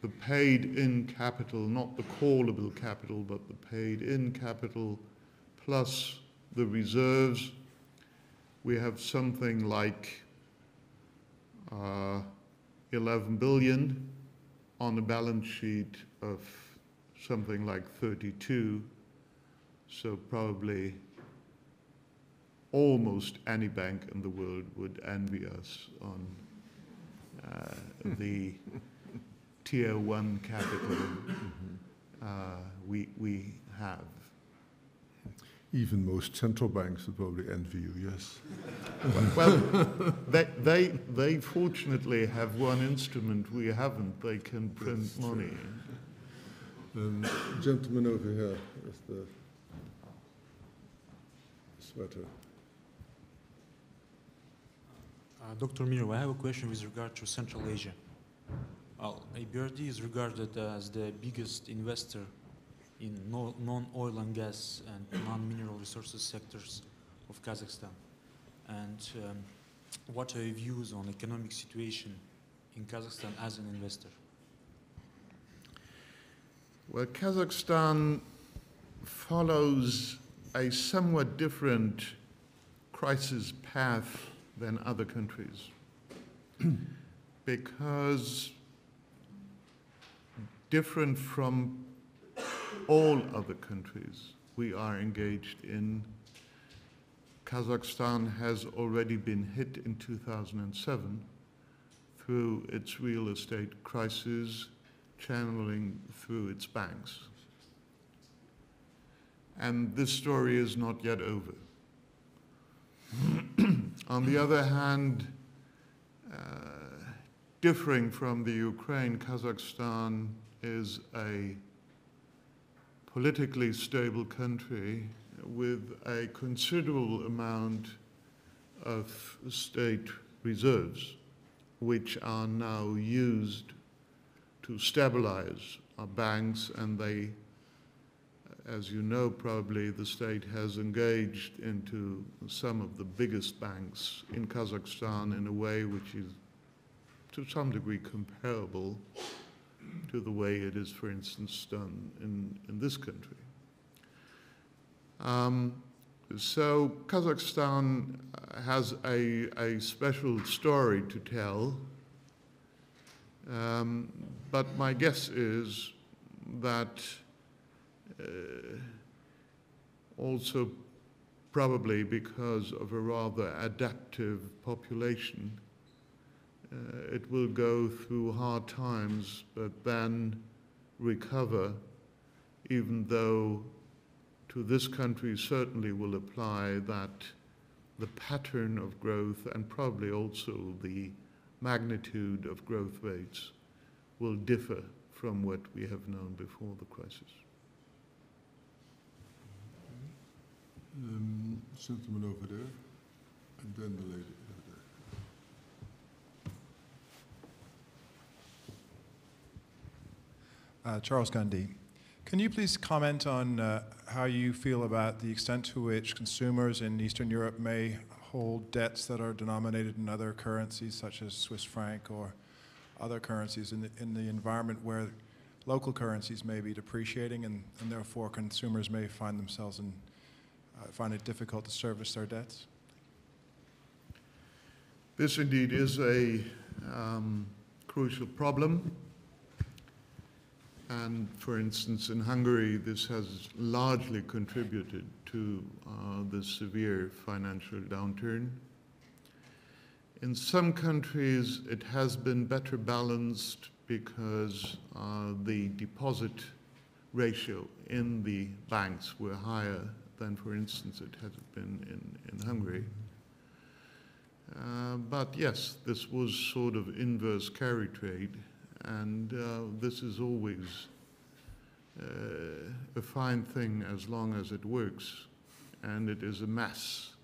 the paid-in capital, not the callable capital, but the paid-in capital plus the reserves, we have something like 11 billion on a balance sheet of something like 32, so probably almost any bank in the world would envy us on the tier 1 capital we have. Even most central banks would probably envy you, yes. Well, they fortunately have one instrument we haven't. They can print money. Gentleman over here with the sweater. Dr. Mirow, I have a question with regard to Central Asia. ABRD is regarded as the biggest investor in non-oil and gas and non-mineral resources sectors of Kazakhstan. And what are your views on economic situation in Kazakhstan as an investor? Well, Kazakhstan follows a somewhat different crisis path than other countries because different from all other countries we are engaged in, Kazakhstan has already been hit in 2007 through its real estate crisis, channeling through its banks. And this story is not yet over. On the other hand, differing from the Ukraine, Kazakhstan is a politically stable country with a considerable amount of state reserves, which are now used to stabilize our banks, and they, as you know probably, the state has engaged into some of the biggest banks in Kazakhstan in a way which is to some degree comparable to the way it is, for instance, done in this country. So Kazakhstan has a special story to tell, but my guess is that also probably because of a rather adaptive population, it will go through hard times but then recover, even though to this country certainly will apply that the pattern of growth and probably also the magnitude of growth rates will differ from what we have known before the crisis. Gentleman over there, and then the lady over there. Charles Gundy. Can you please comment on how you feel about the extent to which consumers in Eastern Europe may hold debts that are denominated in other currencies, such as Swiss franc or other currencies, in the environment where local currencies may be depreciating, and therefore consumers may find themselves in find it difficult to service their debts? This indeed is a crucial problem. And for instance, in Hungary, this has largely contributed to the severe financial downturn. In some countries, it has been better balanced because the deposit ratio in the banks were higher than, for instance, it had been in Hungary. But yes, this was sort of inverse carry trade, and this is always a fine thing as long as it works, and it is a mess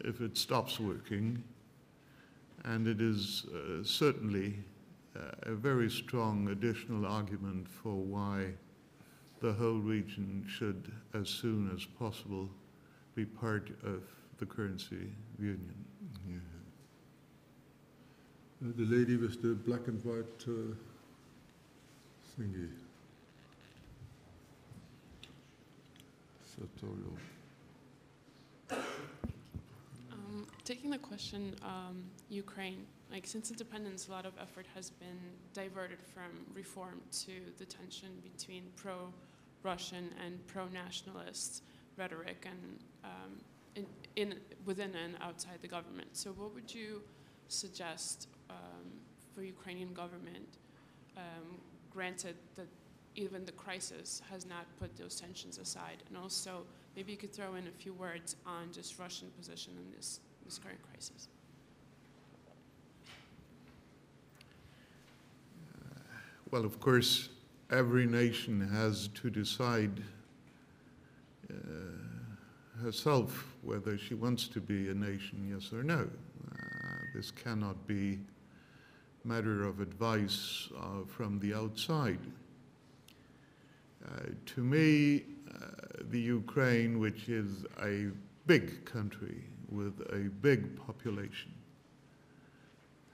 if it stops working, and it is certainly a very strong additional argument for why the whole region should, as soon as possible, be part of the currency union. Yeah. The lady with the black and white thingy. Sartorial. Taking the question, Ukraine, like since independence, a lot of effort has been diverted from reform to the tension between pro-Russian and pro-nationalist rhetoric and within and outside the government. So what would you suggest for Ukrainian government, granted that even the crisis has not put those tensions aside? And also, maybe you could throw in a few words on just Russian position in this current crisis. Well, of course, every nation has to decide herself whether she wants to be a nation, yes or no. This cannot be a matter of advice from the outside. To me, the Ukraine, which is a big country with a big population,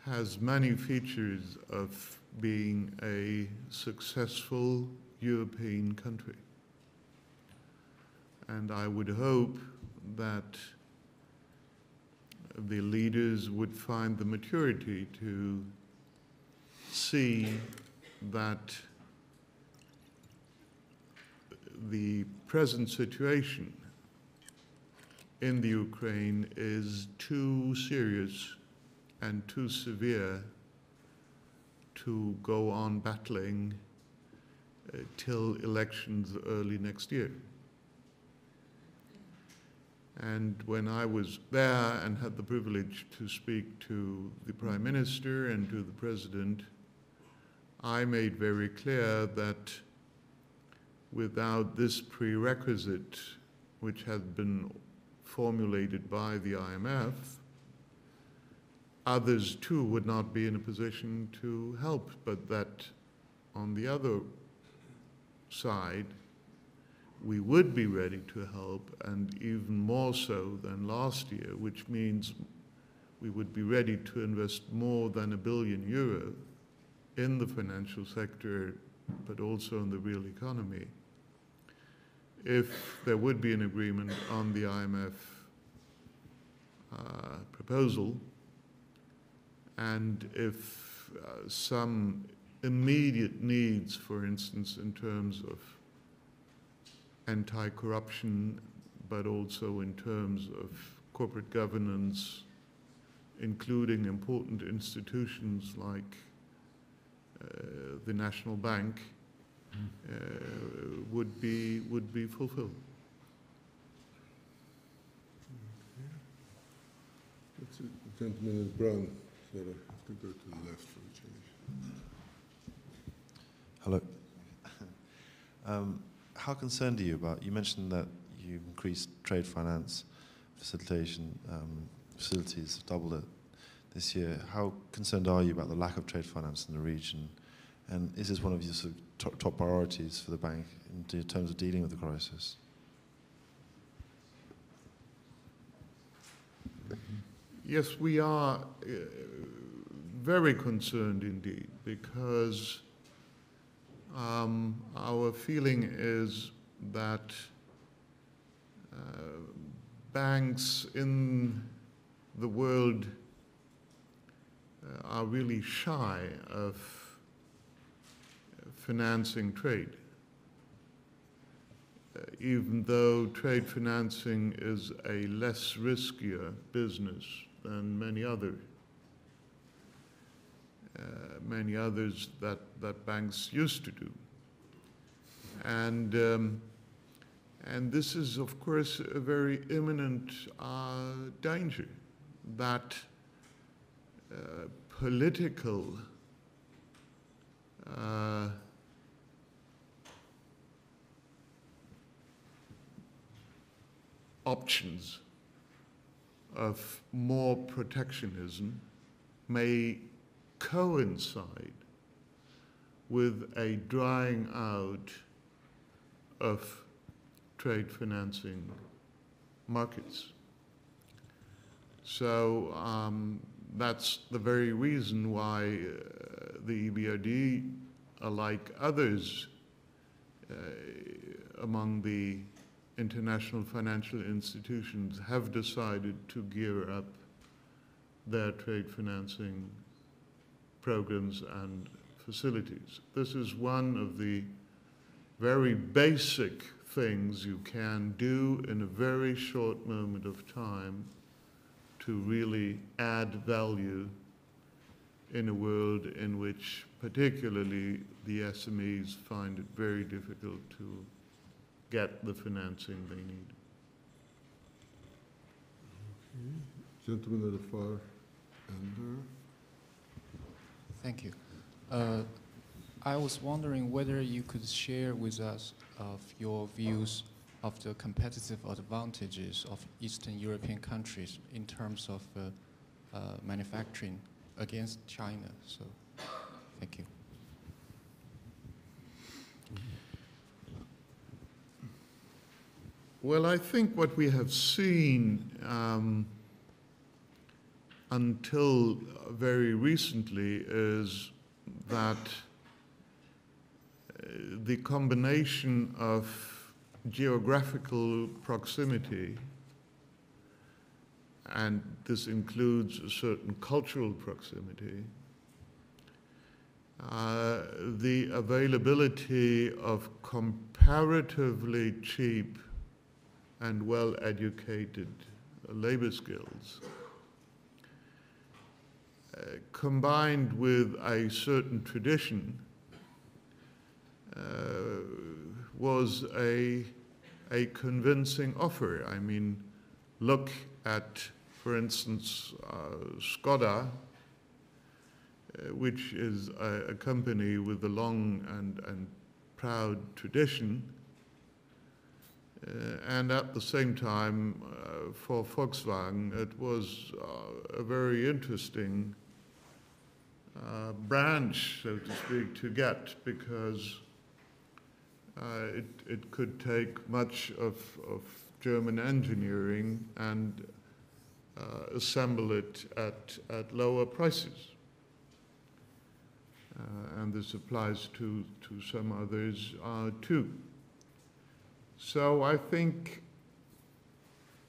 has many features of being a successful European country. And I would hope that the leaders would find the maturity to see that the present situation in the Ukraine is too serious and too severe to go on battling till elections early next year. And when I was there and had the privilege to speak to the Prime Minister and to the President, I made very clear that without this prerequisite, which had been formulated by the IMF, others too would not be in a position to help, but that on the other side, we would be ready to help, and even more so than last year, which means we would be ready to invest more than €1 billion in the financial sector, but also in the real economy, if there would be an agreement on the IMF proposal, and if some immediate needs, for instance, in terms of anti-corruption, but also in terms of corporate governance, including important institutions like the National Bank, would be fulfilled. That's it. The gentleman in brown. So I have to go to the left for a change. Hello. How concerned are you about, you mentioned that you increased trade finance facilitation facilities, doubled it this year. How concerned are you about the lack of trade finance in the region? And is this one of your sort of top priorities for the bank in terms of dealing with the crisis? Yes, we are very concerned indeed, because our feeling is that banks in the world are really shy of financing trade, even though trade financing is a less riskier business than many others that banks used to do. And this is, of course, a very imminent danger, that political options of more protectionism may coincide with a drying out of trade financing markets. So that's the very reason why the EBRD, like others among the international financial institutions, have decided to gear up their trade financing programs and facilities. This is one of the very basic things you can do in a very short moment of time to really add value in a world in which particularly the SMEs find it very difficult to get the financing they need. Okay. Gentleman at the far end there. Thank you. I was wondering whether you could share with us of your views of the competitive advantages of Eastern European countries in terms of manufacturing against China. So, thank you. Well, I think what we have seen until very recently is that the combination of geographical proximity, and this includes a certain cultural proximity, the availability of comparatively cheap and well-educated labor skills, combined with a certain tradition, was a convincing offer. I mean, look at, for instance, Skoda, which is a company with a long and proud tradition, and at the same time, for Volkswagen, it was a very interesting branch, so to speak, to get, because it could take much of German engineering and assemble it at lower prices. And this applies to some others too. So I think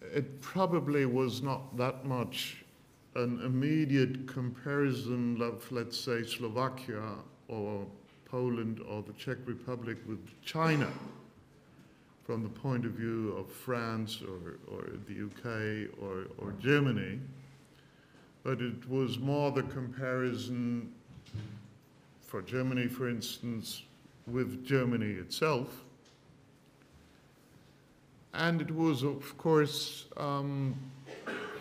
it probably was not that much an immediate comparison of, let's say, Slovakia or Poland or the Czech Republic with China from the point of view of France or the UK or Germany, but it was more the comparison for Germany, for instance, with Germany itself. And it was, of course,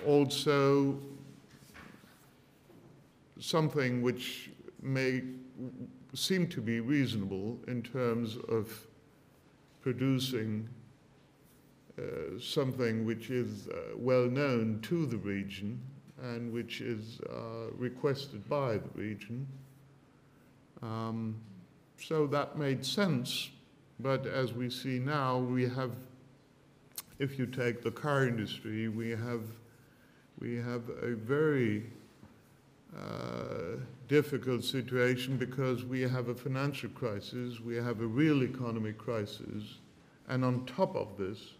also something which may seem to be reasonable in terms of producing something which is well known to the region and which is requested by the region. So that made sense, but as we see now, we have, if you take the car industry, we have a very difficult situation because we have a financial crisis, we have a real economy crisis, and on top of this,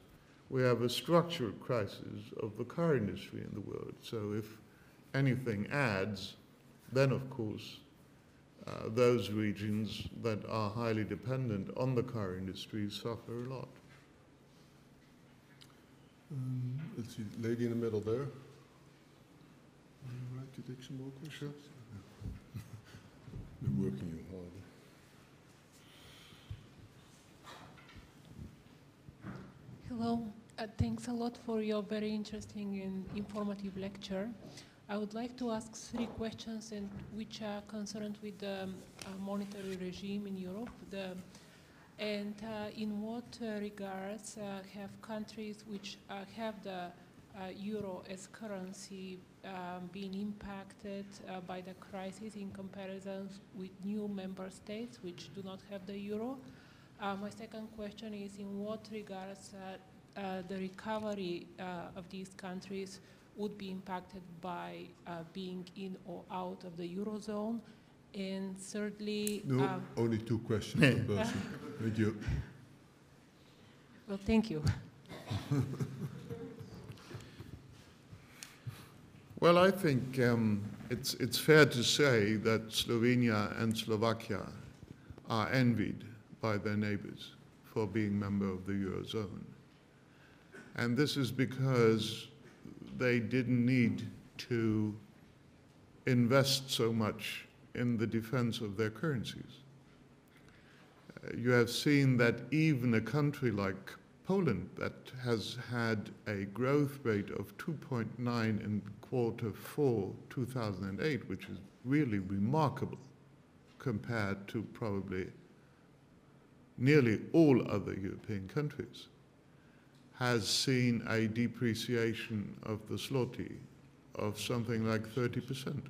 we have a structural crisis of the car industry in the world. So if anything adds, then of course, those regions that are highly dependent on the car industry suffer a lot. Let's see, lady in the middle there. Would you like to take some more questions? Been working you hard. Hello, thanks a lot for your very interesting and informative lecture. I would like to ask 3 questions which are concerned with the monetary regime in Europe. In what regards have countries which have the euro as currency been impacted by the crisis in comparison with new member states which do not have the euro? My second question is, in what regards the recovery of these countries would be impacted by being in or out of the eurozone? And thirdly... No, only 2 questions per person. Thank you. Well, thank you. Well, I think it's fair to say that Slovenia and Slovakia are envied by their neighbors for being member of the eurozone. And this is because they didn't need to invest so much in the defense of their currencies. You have seen that even a country like Poland that has had a growth rate of 2.9 in Q4 2008, which is really remarkable compared to probably nearly all other European countries, has seen a depreciation of the zloty of something like 30%.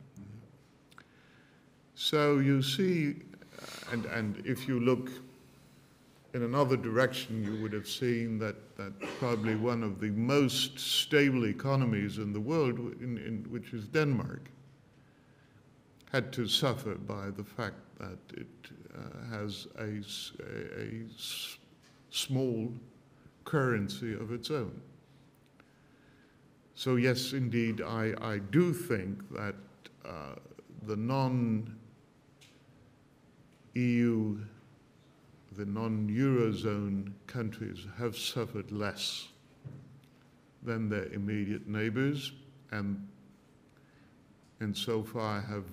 So you see, and if you look in another direction, you would have seen that probably one of the most stable economies in the world, which is Denmark, had to suffer by the fact that it has a small currency of its own. So yes, indeed, I do think that the non-EU, the non-Eurozone countries have suffered less than their immediate neighbors, and so far have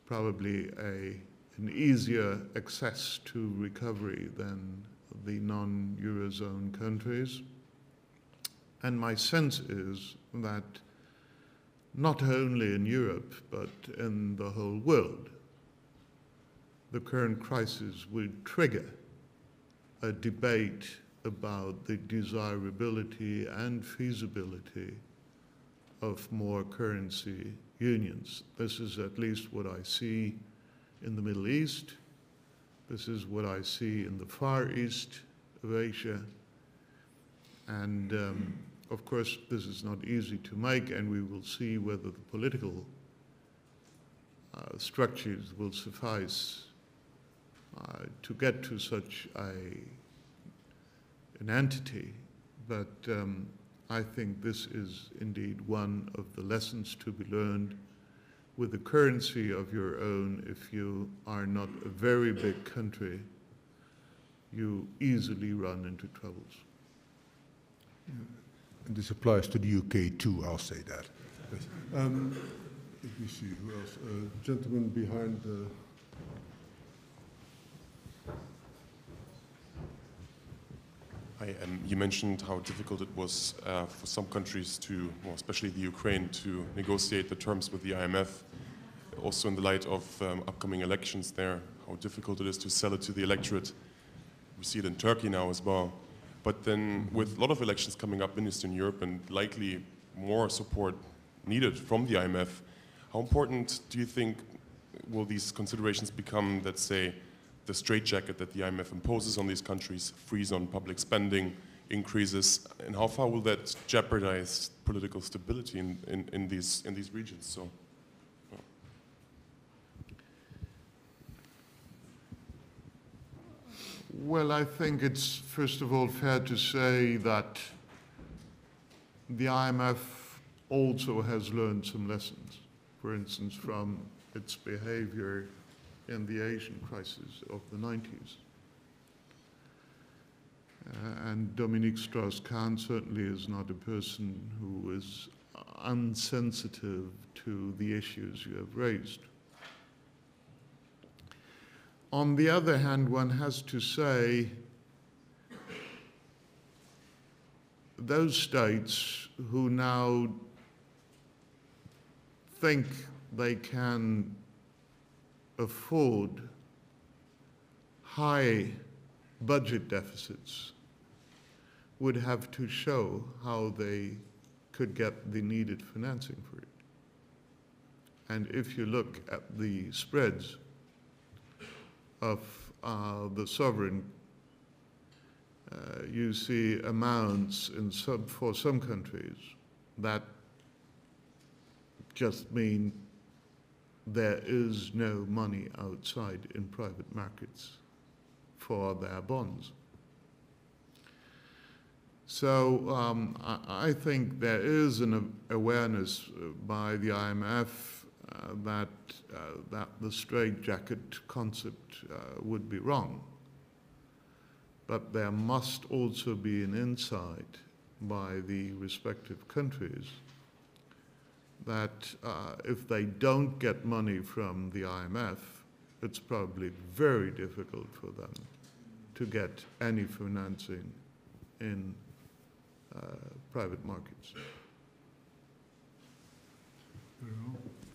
probably an easier access to recovery than the non-Eurozone countries. And my sense is that not only in Europe, but in the whole world, the current crisis will trigger a debate about the desirability and feasibility of more currency unions. This is at least what I see in the Middle East. This is what I see in the Far East of Asia. And of course, this is not easy to make, and we will see whether the political structures will suffice to get to such an entity. But I think this is indeed one of the lessons to be learned. With the currency of your own, if you are not a very big country, you easily run into troubles. And this applies to the UK too, I'll say that. Yes. Let me see, who else? Gentleman behind the... Hi, you mentioned how difficult it was for some countries to, well, especially the Ukraine, to negotiate the terms with the IMF. Also in the light of upcoming elections there, how difficult it is to sell it to the electorate. We see it in Turkey now as well. But then with a lot of elections coming up in Eastern Europe and likely more support needed from the IMF, how important do you think will these considerations become, let's say, the straitjacket that the IMF imposes on these countries, freeze on public spending, increases, and how far will that jeopardize political stability in these regions? So, well, I think it's first of all fair to say that the IMF also has learned some lessons, for instance, from its behavior in the Asian crisis of the 90s. And Dominique Strauss-Kahn certainly is not a person who is unsensitive to the issues you have raised. On the other hand, one has to say those states who now think they can afford high budget deficits would have to show how they could get the needed financing for it. And if you look at the spreads of the sovereign, you see amounts for some countries that just mean there is no money outside in private markets for their bonds. So I think there is an awareness by the IMF that the straitjacket concept would be wrong. But there must also be an insight by the respective countries that if they don't get money from the IMF, it's probably very difficult for them to get any financing in private markets.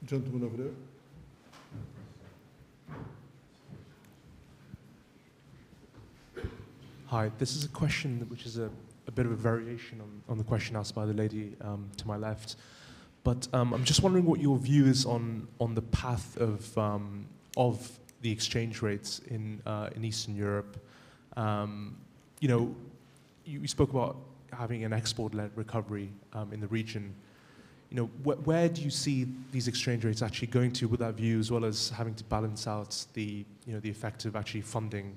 Gentleman over there. Hi, this is a question which is a bit of a variation on the question asked by the lady to my left. But I'm just wondering what your view is on the path of the exchange rates in Eastern Europe. You know, you spoke about having an export-led recovery in the region. You know, where do you see these exchange rates actually going to with that view, as well as having to balance out the effect of actually funding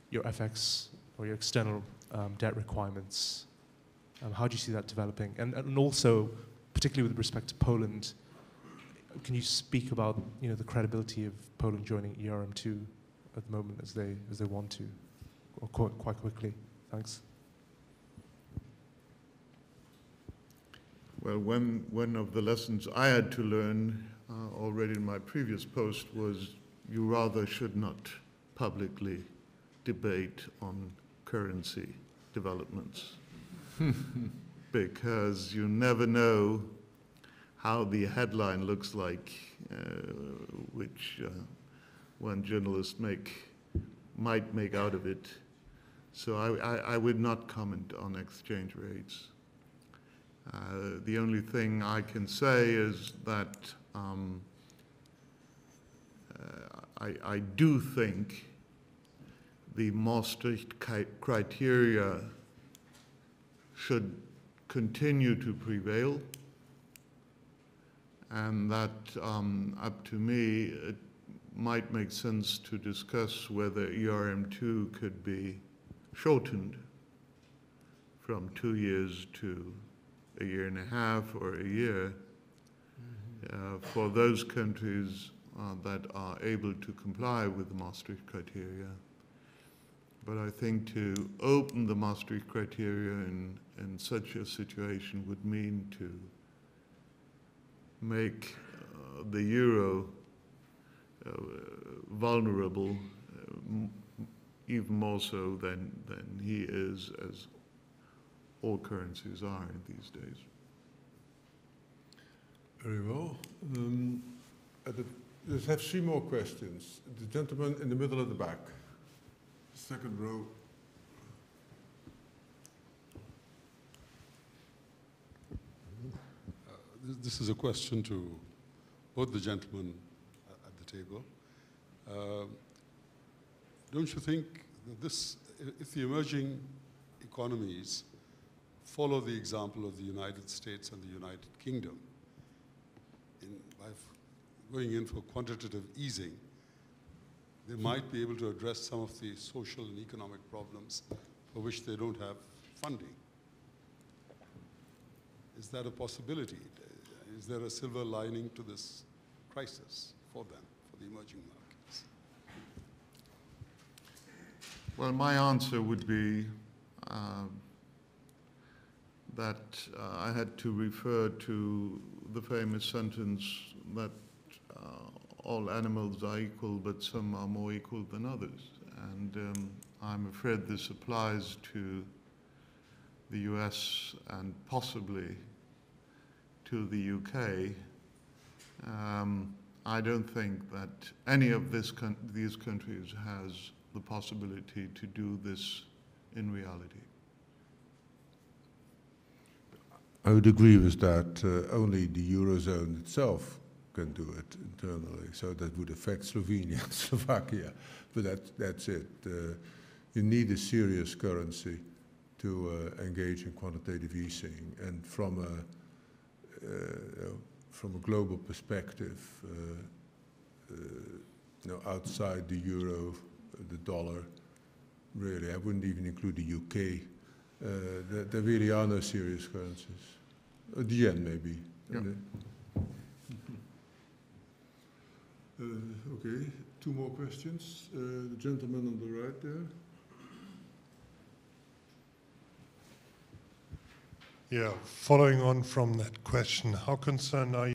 your FX or your external debt requirements? How do you see that developing? And also, particularly with respect to Poland, can you speak about the credibility of Poland joining ERM2 at the moment as they want to, or quite quickly? Thanks. Well, one of the lessons I had to learn already in my previous post was you rather should not publicly debate on currency developments. because you never know how the headline looks like, which one journalist might make out of it. So I would not comment on exchange rates. The only thing I can say is that I do think the Maastricht criteria should continue to prevail, and that up to me it might make sense to discuss whether ERM2 could be shortened from 2 years to a year and a half or a year for those countries that are able to comply with the Maastricht criteria. But I think to open the Maastricht criteria in such a situation would mean to make the euro vulnerable, even more so than he is, as all currencies are in these days. Very well. Let's have 3 more questions. The gentleman in the middle at the back. Second row. This is a question to both the gentlemen at the table. Don't you think that if the emerging economies follow the example of the United States and the United Kingdom, by going in for quantitative easing, they might be able to address some of the social and economic problems for which they don't have funding? Is that a possibility? Is there a silver lining to this crisis for them, for the emerging markets? Well, my answer would be that I had to refer to the famous sentence that all animals are equal, but some are more equal than others. And I'm afraid this applies to the US and possibly to the UK. I don't think that any of these countries has the possibility to do this in reality. I would agree with that. Only the Eurozone itself can do it internally, so that would affect Slovenia and Slovakia, but that's it. You need a serious currency to engage in quantitative easing, and from a global perspective, outside the euro, the dollar, really, I wouldn't even include the UK. There really are no serious currencies. The yen, maybe. Yeah. Okay, 2 more questions. The gentleman on the right there. Yeah, following on from that question, how concerned are you